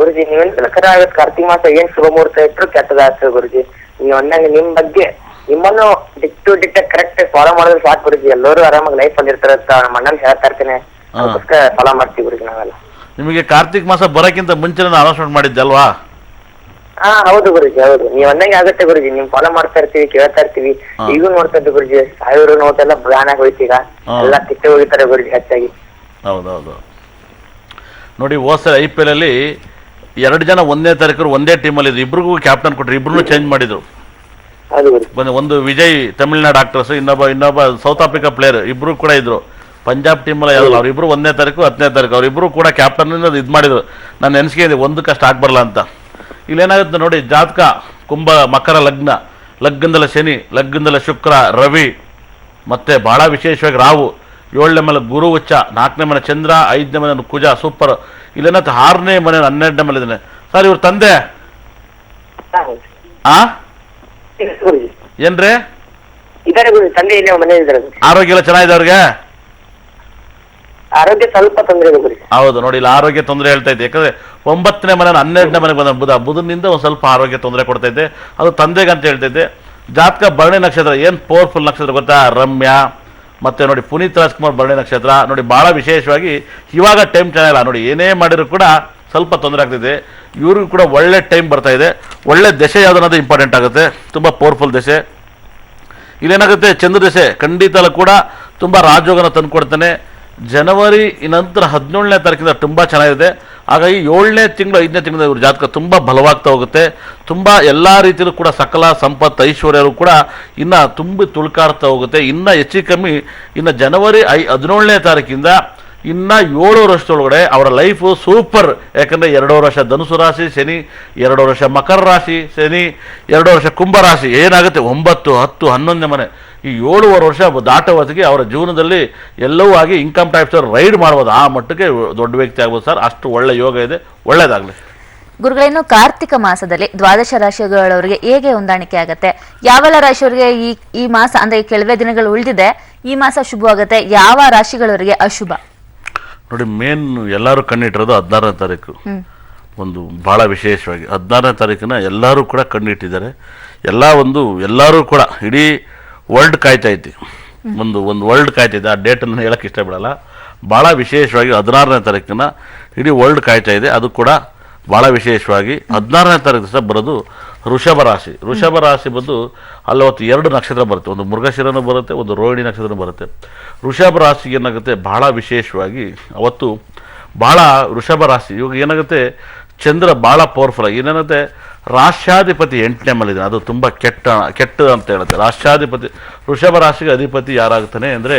ಗುರುಜಿ, ನೀವೆಲ್ಲ ಖರೆ ಆಗತ್ತೆ. ಕಾರ್ತಿಕ್ ಮಾಸ ಏನ್ ಶುಭ ಮುಹೂರ್ತ ಇಟ್ಟರು ಕೆಟ್ಟದಾಗ್ತದೆ ಗುರುಜಿ. ನೀವು ಅಂದಂಗೆ ನಿಮ್ ಬಗ್ಗೆ ನಿಮ್ಮನ್ನು ಟು ಡಿಟೆಕ್ಟ್ ಕರೆಕ್ಟ್ ಫಾಲೋ ಮಾಡಿದ್ರೆ ಸಾಕು ಗುರುಜಿ, ಎಲ್ಲರೂ ಆರಾಮಾಗಿ ಲೈಫ್ ಅಲ್ಲಿ ಇರ್ತಾರೆ ಅಂತ ನಮ್ಮ ಅಣ್ಣನ್ ಹೇಳ್ತಾ ಇರ್ತೇನೆ, ಅದಕ್ಕೋಸ್ಕರ ಫಾಲೋ ಮಾಡ್ತೀವಿ ಗುರುಜಿ ನಾವೆಲ್ಲ. ನಿಮಗೆ ಕಾರ್ತಿಕ್ ಮಾಸ ಬರೋಕ್ಕಿಂತ ಮುಂಚೆ ಅನೌನ್ಸ್ಮೆಂಟ್ ಮಾಡಿದ್ದೆ ಅಲ್ವಾ? ಹಾ ಹೌದು ಗುರುಜಿ, ಹೌದು. ನೀವ್ ಅಂದಂಗೆ ಆಗುತ್ತೆ ಗುರುಜಿ, ನಿಮ್ ಫಾಲೋ ಮಾಡ್ತಾ ಇರ್ತೀವಿ, ಕೇಳ್ತಾ ಇರ್ತೀವಿ. ಈಗೂ ನೋಡ್ತಾ ಇದ್ದು ಗುರುಜಿ, 1000 ನೋಟ್ ಎಲ್ಲ ಬ್ಯಾನ್ ಆಗಿ ಹೋಯ್ತು ಈಗ, ಎಲ್ಲ ಕಿತ್ತೆ ಹೋಗಿತಾರೆ ಗುರುಜಿ ಹೆಚ್ಚಾಗಿ. ಹೌದೌದು. ನೋಡಿ ಹೋದ IPL ಅಲ್ಲಿ 2 ಜನ ಒಂದೇ ತಾರೀಕು ಒಂದೇ ಟೀಮಲ್ಲಿ ಇದ್ರು, ಇಬ್ರಿಗೂ ಕ್ಯಾಪ್ಟನ್ ಕೊಟ್ಟರು, ಇಬ್ರು ಚೇಂಜ್ ಮಾಡಿದ್ರು. ಹೌದು ಗುರುಜಿ. ಒಂದು ವಿಜಯ್ ತಮಿಳ್ನಾಡು ಆಕ್ಟರ್ಸ್, ಇನ್ನೊಬ್ಬ ಸೌತ್ ಆಫ್ರಿಕಾ ಪ್ಲೇಯರ್, ಇಬ್ರು ಕೂಡ ಇದ್ರು ಪಂಜಾಬ್ ಟೀಮಲ್ಲಿ. ಯಾವ್ದು ಅವರಿಬ್ರು 1ನೇ ತಾರೀಕು 10ನೇ ತಾರೀಕು ಅವರಿಬ್ರು ಕೂಡ ಕ್ಯಾಪ್ಟನ್ ಇದು ಮಾಡಿದ್ರು. ನಾನು ನೆನೆಸ್ಕೊಂಡಿದ್ದೆ ಒಂದಕ್ಕಷ್ಟು ಆಗ್ಬರಲ್ಲ ಅಂತ. ಇಲ್ಲೇನಾಗುತ್ತೆ ನೋಡಿ, ಜಾತಕ ಕುಂಭ ಮಕರ ಲಗ್ನ, ಲಗ್ನದಲ್ಲ ಶನಿ, ಲಗ್ನದಲ್ಲ ಶುಕ್ರ, ರವಿ, ಮತ್ತೆ ಬಹಳ ವಿಶೇಷವಾಗಿ ರಾಹು, 7ನೇ ಮನೆ ಗುರು ಉಚ್ಚ, 4ನೇ ಮನೆ ಚಂದ್ರ, 5ನೇ ಮನೆ ಕುಜ, ಸೂಪರ್. ಇಲ್ಲೇನಾಯ್ತು 6ನೇ ಮನೆ 12ನೇ ಮನೆ ಇದ್ದಾನೆ. ಸರ್ ಇವ್ರ ತಂದೆ ಏನ್ರಿ ಇದಾರೆ ಗುರುಜಿ, ತಂದೆ ಇಲ್ಲೇ ಮನೆ ಇದ್ದಾರೆ. ಆರೋಗ್ಯ ಎಲ್ಲ ಚೆನ್ನಾಗಿದೆ ಅವ್ರಿಗೆ? ಆರೋಗ್ಯ ಸ್ವಲ್ಪ ತೊಂದರೆ ಇದೆ ಗುರುಜಿ. ಹೌದು ನೋಡಿ, ಇಲ್ಲಿ ಆರೋಗ್ಯ ತೊಂದರೆ ಹೇಳ್ತಾ ಇದ್ದೆ. ಯಾಕಂದ್ರೆ 9ನೇ ಮನೆ 12ನೇ ಮನೆಗೆ ಬಂದ ಬುಧನಿಂದ ಒಂದು ಸ್ವಲ್ಪ ಆರೋಗ್ಯ ತೊಂದರೆ ಕೊಡ್ತಾ ಇದ್ದೆ, ಅದು ತಂದೆಗೆ ಅಂತ ಹೇಳ್ತಾ ಇದ್ದೆ. ಜಾತಕ ಭರಣಿ ನಕ್ಷತ್ರ ಏನು ಪವರ್ಫುಲ್ ನಕ್ಷತ್ರ ಗೊತ್ತಾ? ರಮ್ಯಾ, ಮತ್ತೆ ನೋಡಿ ಪುನೀತ್ ರಾಜ್ಕುಮಾರ್ ಭರಣಿ ನಕ್ಷತ್ರ ನೋಡಿ, ಬಹಳ ವಿಶೇಷವಾಗಿ ಇವಾಗ ಟೈಮ್ ಚೆನ್ನಾಗಿಲ್ಲ ನೋಡಿ, ಏನೇ ಮಾಡಿದ್ರು ಕೂಡ ಸ್ವಲ್ಪ ತೊಂದರೆ ಆಗ್ತಿದೆ. ಇವ್ರಿಗೂ ಕೂಡ ಒಳ್ಳೆ ಟೈಮ್ ಬರ್ತಾ ಇದೆ. ಒಳ್ಳೆ ದಶೆ ಯಾವುದನ್ನೋದು ಇಂಪಾರ್ಟೆಂಟ್ ಆಗುತ್ತೆ, ತುಂಬ ಪವರ್ಫುಲ್ ದಶೆ. ಇಲ್ಲೇನಾಗುತ್ತೆ, ಚಂದ್ರ ದಶೆ ಖಂಡಿತ ಕೂಡ ತುಂಬ ರಾಜಯೋಗನ ತಂದುಕೊಡ್ತಾನೆ. ಜನವರಿ ನಂತರ 17ನೇ ತಾರೀಕಿಂದ ತುಂಬ ಚೆನ್ನಾಗಿದೆ. ಹಾಗಾಗಿ 7ನೇ ತಿಂಗಳು 5ನೇ ತಿಂಗಳ ಇವ್ರ ಜಾತಕ ತುಂಬ ಬಲವಾಗ್ತಾ ಹೋಗುತ್ತೆ. ತುಂಬ ಎಲ್ಲ ರೀತಿಯಲ್ಲೂ ಕೂಡ ಸಕಲ ಸಂಪತ್ತು ಐಶ್ವರ್ಯರು ಕೂಡ ಇನ್ನು ತುಂಬಿ ತುಳ್ಕಾಡ್ತಾ ಹೋಗುತ್ತೆ. ಇನ್ನು ಹೆಚ್ಚು ಕಮ್ಮಿ ಇನ್ನು ಜನವರಿ 17ನೇ ತಾರೀಕಿಂದ ಇನ್ನು 7 ವರ್ಷದೊಳಗಡೆ ಅವರ ಲೈಫು ಸೂಪರ್. ಯಾಕಂದರೆ 2 ವರ್ಷ ಧನುಸು ರಾಶಿ ಶನಿ, 2 ವರ್ಷ ಮಕರ ರಾಶಿ ಶನಿ, 2 ವರ್ಷ ಕುಂಭ ರಾಶಿ ಏನಾಗುತ್ತೆ 9, 10, 11ನೇ ಮನೆ, ಈ 7 ವರ್ಷ ದಾಟೋ ಹೊತ್ತಿಗೆ ಅವರ ಜೀವನದಲ್ಲಿ ಎಲ್ಲವೂ ಆಗಿ ಇನ್ಕಮ್ ಟ್ಯಾಕ್ಸ್ ರೈಡ್ ಮಾಡ್ಬೋದು. ಆ ಮಟ್ಟಕ್ಕೆ ದೊಡ್ಡ ವ್ಯಕ್ತಿ ಆಗ್ಬೋದು ಸರ್. ಅಷ್ಟು ಒಳ್ಳೆ ಯೋಗ ಇದೆ, ಒಳ್ಳೇದಾಗಲಿ. ಗುರುಗಳೇನು ಕಾರ್ತಿಕ ಮಾಸದಲ್ಲಿ ದ್ವಾದಶ ರಾಶಿಗಳವರಿಗೆ ಹೇಗೆ ಹೊಂದಾಣಿಕೆ ಆಗುತ್ತೆ? ಯಾವೆಲ್ಲ ರಾಶಿಯವರಿಗೆ ಈ ಮಾಸ ಅಂದ್ರೆ ಕೆಲವೇ ದಿನಗಳು ಉಳಿದಿದೆ, ಈ ಮಾಸ ಶುಭವಾಗುತ್ತೆ, ಯಾವ ರಾಶಿಗಳವರಿಗೆ ಅಶುಭ? ನೋಡಿ, ಮೇನ್ ಎಲ್ಲರೂ ಕಣ್ಣಿಟ್ಟಿರೋದು 16ನೇ ತಾರೀಕು. ಒಂದು ಬಹಳ ವಿಶೇಷವಾಗಿ 16ನೇ ತಾರೀಕಿನ ಎಲ್ಲರೂ ಕೂಡ ಕಣ್ಣಿಟ್ಟಿದ್ದಾರೆ. ಎಲ್ಲರೂ ಕೂಡ ಇಡೀ ವರ್ಲ್ಡ್ ಕಾಯ್ತಾ ಐತಿ, ಒಂದು ವರ್ಲ್ಡ್ ಕಾಯ್ತಾ ಇದೆ. ಆ ಡೇಟನ್ನು ಹೇಳಕ್ಕೆ ಇಷ್ಟಪಡಲ್ಲ. ಭಾಳ ವಿಶೇಷವಾಗಿ 16ನೇ ತಾರೀಕಿನ ಇಡೀ ವರ್ಲ್ಡ್ ಕಾಯ್ತಾ ಇದೆ. ಅದು ಕೂಡ ಭಾಳ ವಿಶೇಷವಾಗಿ 16ನೇ ತಾರೀಕು ದಿವಸ ಬರೋದು ವೃಷಭ ರಾಶಿ. ವೃಷಭ ರಾಶಿ ಬಂದು ಅಲ್ಲವತ್ತು 2 ನಕ್ಷತ್ರ ಬರುತ್ತೆ, ಒಂದು ಮೃಗಶಿರನೂ ಬರುತ್ತೆ, ಒಂದು ರೋಹಿಣಿ ನಕ್ಷತ್ರನೂ ಬರುತ್ತೆ. ವೃಷಭ ರಾಶಿಗೆ ಏನಾಗುತ್ತೆ, ಭಾಳ ವಿಶೇಷವಾಗಿ ಅವತ್ತು ಭಾಳ ವೃಷಭ ರಾಶಿ ಇವಾಗ ಏನಾಗುತ್ತೆ, ಚಂದ್ರ ಭಾಳ ಪವರ್ಫುಲ್ ಆಗಿ ಏನೇನಂತೆ, ರಾಷ್ಟ್ರಾಧಿಪತಿ 8ನೇ ಮನೆಯಿದೆ. ಅದು ತುಂಬ ಕೆಟ್ಟ ಅಂತ ಹೇಳುತ್ತೆ. ರಾಷ್ಟ್ರಾಧಿಪತಿ ವೃಷಭ ರಾಶಿಗೆ ಅಧಿಪತಿ ಯಾರಾಗ್ತಾನೆ ಅಂದರೆ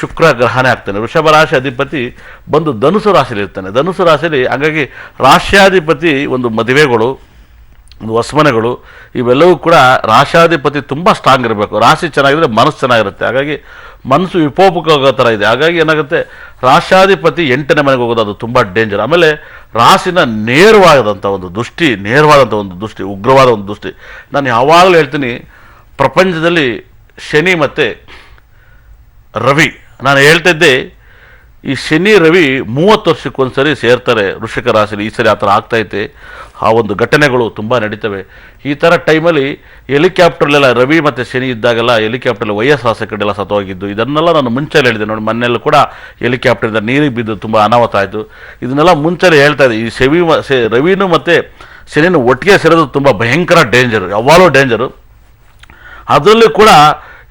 ಶುಕ್ರ ಗ್ರಹನೇ ಆಗ್ತಾನೆ. ವೃಷಭ ರಾಶಿ ಅಧಿಪತಿ ಬಂದು ಧನುಸು ರಾಶಿಯಲ್ಲಿ ಇರ್ತಾನೆ. ಧನುಸು ರಾಶಿಯಲ್ಲಿ ಹಾಗಾಗಿ ರಾಷ್ಟ್ರಾಧಿಪತಿ ಒಂದು ಮದುವೆಗಳು, ಒಂದು ಹೊಸಮನೆಗಳು, ಇವೆಲ್ಲವೂ ಕೂಡ ರಾಷ್ಟ್ರಾಧಿಪತಿ ತುಂಬ ಸ್ಟ್ರಾಂಗ್ ಇರಬೇಕು. ರಾಶಿ ಚೆನ್ನಾಗಿದ್ರೆ ಮನಸ್ಸು ಚೆನ್ನಾಗಿರುತ್ತೆ. ಹಾಗಾಗಿ ಮನಸ್ಸು ವಿಕೋಪಕ್ಕೆ ಹೋಗೋ ಥರ ಇದೆ. ಹಾಗಾಗಿ ಏನಾಗುತ್ತೆ, ರಾಷ್ಟ್ರಾಧಿಪತಿ 8ನೇ ಮನೆಗೆ ಹೋಗೋದು ಅದು ತುಂಬ ಡೇಂಜರ್. ಆಮೇಲೆ ರಾಶಿನ ನೇರವಾದಂಥ ಒಂದು ದೃಷ್ಟಿ, ಉಗ್ರವಾದ ಒಂದು ದೃಷ್ಟಿ. ನಾನು ಯಾವಾಗಲೂ ಹೇಳ್ತೀನಿ, ಪ್ರಪಂಚದಲ್ಲಿ ಶನಿ ಮತ್ತು ರವಿ, ನಾನು ಹೇಳ್ತಿದ್ದೆ ಈ ಶನಿ ರವಿ 30 ವರ್ಷಕ್ಕೊಂದ್ಸರಿ ಸೇರ್ತಾರೆ ವೃಶ್ಚಿಕ ರಾಶಿಲಿ. ಈ ಸರಿ ಆ ಥರ ಆಗ್ತೈತೆ. ಆ ಒಂದು ಘಟನೆಗಳು ತುಂಬ ನಡೀತವೆ. ಈ ಥರ ಟೈಮಲ್ಲಿ ಹೆಲಿಕಾಪ್ಟರ್ಲೆಲ್ಲ ರವಿ ಮತ್ತು ಶನಿ ಇದ್ದಾಗೆಲ್ಲ ಹೆಲಿಕಾಪ್ಟರ್ಲಿ ವೈಎಸ್ ಕಡೆಲ್ಲ ಸತ್ತೋಗಿದ್ದು, ಇದನ್ನೆಲ್ಲ ನಾನು ಮುಂಚೆ ಹೇಳಿದೆ ನೋಡಿ. ಮೊನ್ನೆಲ್ಲ ಕೂಡ ಹೆಲಿಕಾಪ್ಟರಿಂದ ನೀರಿಗೆ ಬಿದ್ದು ತುಂಬ ಅನಾಹುತ ಆಯಿತು. ಇದನ್ನೆಲ್ಲ ಮುಂಚೆ ಹೇಳ್ತಾ ಇದ್ದೆ. ಈ ರವಿನೂ ಮತ್ತು ಶನಿನೂ ಒಟ್ಟಿಗೆ ಸೇರೋದು ತುಂಬ ಭಯಂಕರ ಡೇಂಜರು, ಯಾವಾಗಲೂ ಡೇಂಜರು. ಅದರಲ್ಲೂ ಕೂಡ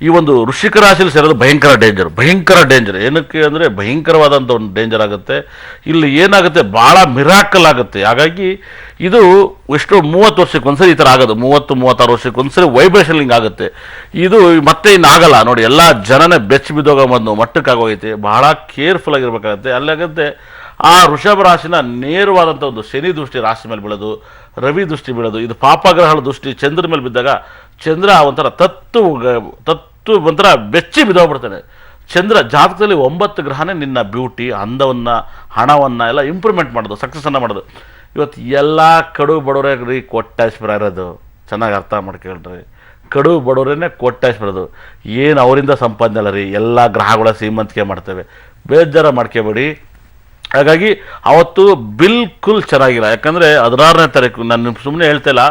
ಈ ಒಂದು ವೃಶ್ಚಿಕ ರಾಶಿಯಲ್ಲಿ ಸೇರೋದು ಭಯಂಕರ ಡೇಂಜರ್. ಏನಕ್ಕೆ ಅಂದರೆ ಭಯಂಕರವಾದಂಥ ಒಂದು ಡೇಂಜರ್ ಆಗುತ್ತೆ. ಇಲ್ಲಿ ಏನಾಗುತ್ತೆ, ಭಾಳ ಮಿರಾಕಲ್ ಆಗುತ್ತೆ. ಹಾಗಾಗಿ ಇದು ಎಷ್ಟು 30 ವರ್ಷಕ್ಕೊಂದ್ಸರಿ ಈ ಥರ ಆಗೋದು, 30-36 ವರ್ಷಕ್ಕೊಂದ್ಸರಿ ವೈಬ್ರೇಷನ್ ಹಿಂಗೆ ಆಗುತ್ತೆ. ಇದು ಮತ್ತೆ ಇನ್ನು ಆಗಲ್ಲ ನೋಡಿ. ಎಲ್ಲ ಜನನೇ ಬೆಚ್ಚಿ ಬಿದ್ದೋಗೋ ಒಂದು ಮಟ್ಟಕ್ಕಾಗೋಗೈತೆ. ಭಾಳ ಕೇರ್ಫುಲ್ ಆಗಿರ್ಬೇಕಾಗತ್ತೆ. ಅಲ್ಲಾಗುತ್ತೆ ಆ ವೃಷಭ ರಾಶಿನ ನೇರವಾದಂಥ ಒಂದು ಶನಿ ದೃಷ್ಟಿ ರಾಶಿ ಮೇಲೆ ಬೀಳೋದು, ರವಿ ದೃಷ್ಟಿ ಬೀಳೋದು, ಇದು ಪಾಪಗ್ರಹಗಳ ದೃಷ್ಟಿ ಚಂದ್ರ ಮೇಲೆ ಬಿದ್ದಾಗ ಚಂದ್ರ ಒಂಥರ ತತ್ತು ಒಂಥರ ಬೆಚ್ಚಿ ಬಿದ್ದೋಗ್ಬಿಡ್ತಾನೆ. ಚಂದ್ರ ಜಾತಕದಲ್ಲಿ 9 ಗ್ರಹನೇ ನಿನ್ನ ಬ್ಯೂಟಿ, ಅಂದವನ್ನು, ಹಣವನ್ನು ಎಲ್ಲ ಇಂಪ್ರೂವ್ಮೆಂಟ್ ಮಾಡೋದು, ಸಕ್ಸಸ್ಸನ್ನು ಮಾಡೋದು. ಇವತ್ತು ಎಲ್ಲ ಕಡು ಬಡವರೇ ಕೋಟ್ಯಾಶ್ವರ ಇರೋದು. ಚೆನ್ನಾಗಿ ಅರ್ಥ ಮಾಡ್ಕೊಳ್ರಿ, ಕಡು ಬಡವರೇ ಕೋಟ್ಯಾಶ್ವರದು. ಏನು ಅವರಿಂದ ಸಂಪಾದನೆ ಅಲ್ಲ ರೀ, ಎಲ್ಲ ಗ್ರಹಗಳ ಶ್ರೀಮಂತಿಕೆ ಮಾಡ್ತೇವೆ, ಬೇಜಾರ ಮಾಡ್ಕೋಬೇಡಿ. ಹಾಗಾಗಿ ಅವತ್ತು ಬಿಲ್ಕುಲ್ ಚೆನ್ನಾಗಿಲ್ಲ. ಯಾಕಂದರೆ 16ನೇ ತಾರೀಕು ನಾನು ಸುಮ್ಮನೆ ಹೇಳ್ತಾ ಇಲ್ಲ,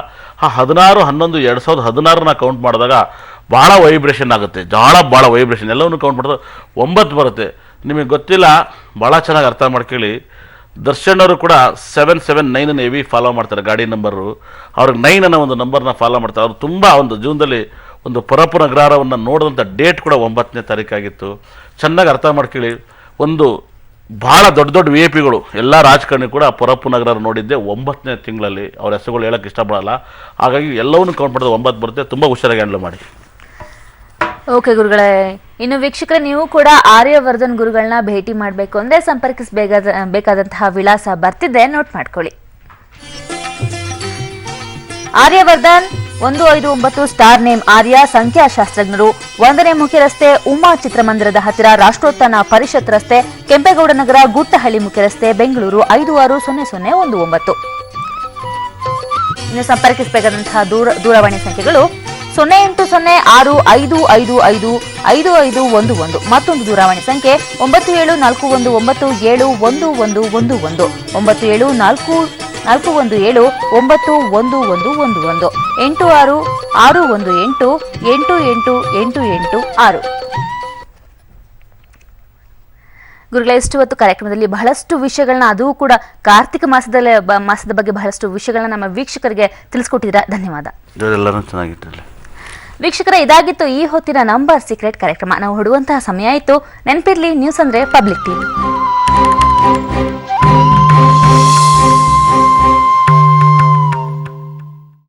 16/11/2016 ಕೌಂಟ್ ಮಾಡಿದಾಗ ಭಾಳ ವೈಬ್ರೇಷನ್ ಆಗುತ್ತೆ, ಭಾಳ ವೈಬ್ರೇಷನ್ ಎಲ್ಲವನ್ನೂ ಕೌಂಟ್ ಮಾಡಿದ್ರೆ 9 ಬರುತ್ತೆ. ನಿಮಗೆ ಗೊತ್ತಿಲ್ಲ, ಭಾಳ ಚೆನ್ನಾಗಿ ಅರ್ಥ ಮಾಡ್ಕೊಳ್ಳಿ. ದರ್ಶನ್ ಅವರು ಕೂಡ 779 ಹೆವಿ ಫಾಲೋ ಮಾಡ್ತಾರೆ, ಗಾಡಿ ನಂಬರು. ಅವ್ರಿಗೆ 9 ಅನ್ನೋ ಒಂದು ನಂಬರ್ನ ಫಾಲೋ ಮಾಡ್ತಾರೆ. ಅವರು ತುಂಬ ಒಂದು ಜೀವನದಲ್ಲಿ ಒಂದು ಪರಪ್ಪನ ಗ್ರಹವನ್ನು ನೋಡಿದಂಥ ಡೇಟ್ ಕೂಡ 9ನೇ ತಾರೀಕಾಗಿತ್ತು. ಚೆನ್ನಾಗಿ ಅರ್ಥ ಮಾಡ್ಕೊಳ್ಳಿ. ಒಂದು ಭಾಳ ದೊಡ್ಡ ವಿ ಐ ಪಿಗಳು ಎಲ್ಲ ರಾಜಕಾರಣಿ ಕೂಡ ಪರಪ್ಪು ನಗರ ನೋಡಿದ್ದೆ 9ನೇ ತಿಂಗಳಲ್ಲಿ. ಅವ್ರ ಹೆಸರುಗಳು ಹೇಳೋಕ್ಕೆ ಇಷ್ಟಪಡಲ್ಲ. ಹಾಗಾಗಿ ಎಲ್ಲವನ್ನೂ ಕೌಂಟ್ ಮಾಡಿದ್ರೆ 9 ಬರುತ್ತೆ. ತುಂಬ ಹುಷಾರಾಗಿ ಹ್ಯಾಂಡಲ್ ಮಾಡಿ. ಓಕೆ ಗುರುಗಳೇ, ಇನ್ನು ವೀಕ್ಷಕರೇ, ನೀವು ಕೂಡ ಆರ್ಯವರ್ಧನ್ ಗುರುಗಳನ್ನ ಭೇಟಿ ಮಾಡಬೇಕು ಅಂದ್ರೆ ಬೇಕಾದಂತಹ ವಿಳಾಸ ಬರ್ತಿದೆ, ನೋಟ್ ಮಾಡ್ಕೊಳ್ಳಿ. ಆರ್ಯವರ್ಧನ್ 159 ಸ್ಟಾರ್ ನೇಮ್ ಆರ್ಯ, ಸಂಖ್ಯಾಶಾಸ್ತ್ರಜ್ಞರು, 1ನೇ ಮುಖ್ಯ ರಸ್ತೆ, ಉಮಾ ಚಿತ್ರಮಂದಿರದ ಹತ್ತಿರ, ರಾಷ್ಟ್ರೋತ್ಥಾನ ಪರಿಷತ್ ರಸ್ತೆ, ಕೆಂಪೇಗೌಡ ನಗರ, ಗುಟ್ಟಹಳ್ಳಿ ಮುಖ್ಯ ರಸ್ತೆ, ಬೆಂಗಳೂರು 560019. ಇನ್ನು ಸಂಪರ್ಕಿಸಬೇಕಾದಂತಹ ದೂರವಾಣಿ ಸಂಖ್ಯೆಗಳು 08065555511, ಮತ್ತೊಂದು ದೂರವಾಣಿ ಸಂಖ್ಯೆ 9741971111, 9741179111, 8661888886. ಗುರುಗಳೇ, ಇಷ್ಟು ಹೊತ್ತು ಕಾರ್ಯಕ್ರಮದಲ್ಲಿ ಬಹಳಷ್ಟು ವಿಷಯಗಳನ್ನ, ಅದು ಕೂಡ ಕಾರ್ತಿಕ ಮಾಸದ ಬಗ್ಗೆ ಬಹಳಷ್ಟು ವಿಷಯಗಳನ್ನ ನಮ್ಮ ವೀಕ್ಷಕರಿಗೆ ತಿಳಿಸ್ಕೊಟ್ಟಿದ್ದೀರಾ. ಧನ್ಯವಾದ. ಎಲ್ಲರೂ ಚೆನ್ನಾಗಿಟ್ಟಿರಲಿ. ವೀಕ್ಷಕರೇ, ಇದಾಗಿತ್ತು ಈ ಹೊತ್ತಿನ ನಂಬರ್ ಸೀಕ್ರೆಟ್ ಕಾರ್ಯಕ್ರಮ. ನಾವು ಹೊಡುವಂತಹ ಸಮಯ ಆಯಿತು. ನೆನಪಿರ್ಲಿ, ನ್ಯೂಸ್ ಅಂದ್ರೆ ಪಬ್ಲಿಕ್ ಟಿವಿ.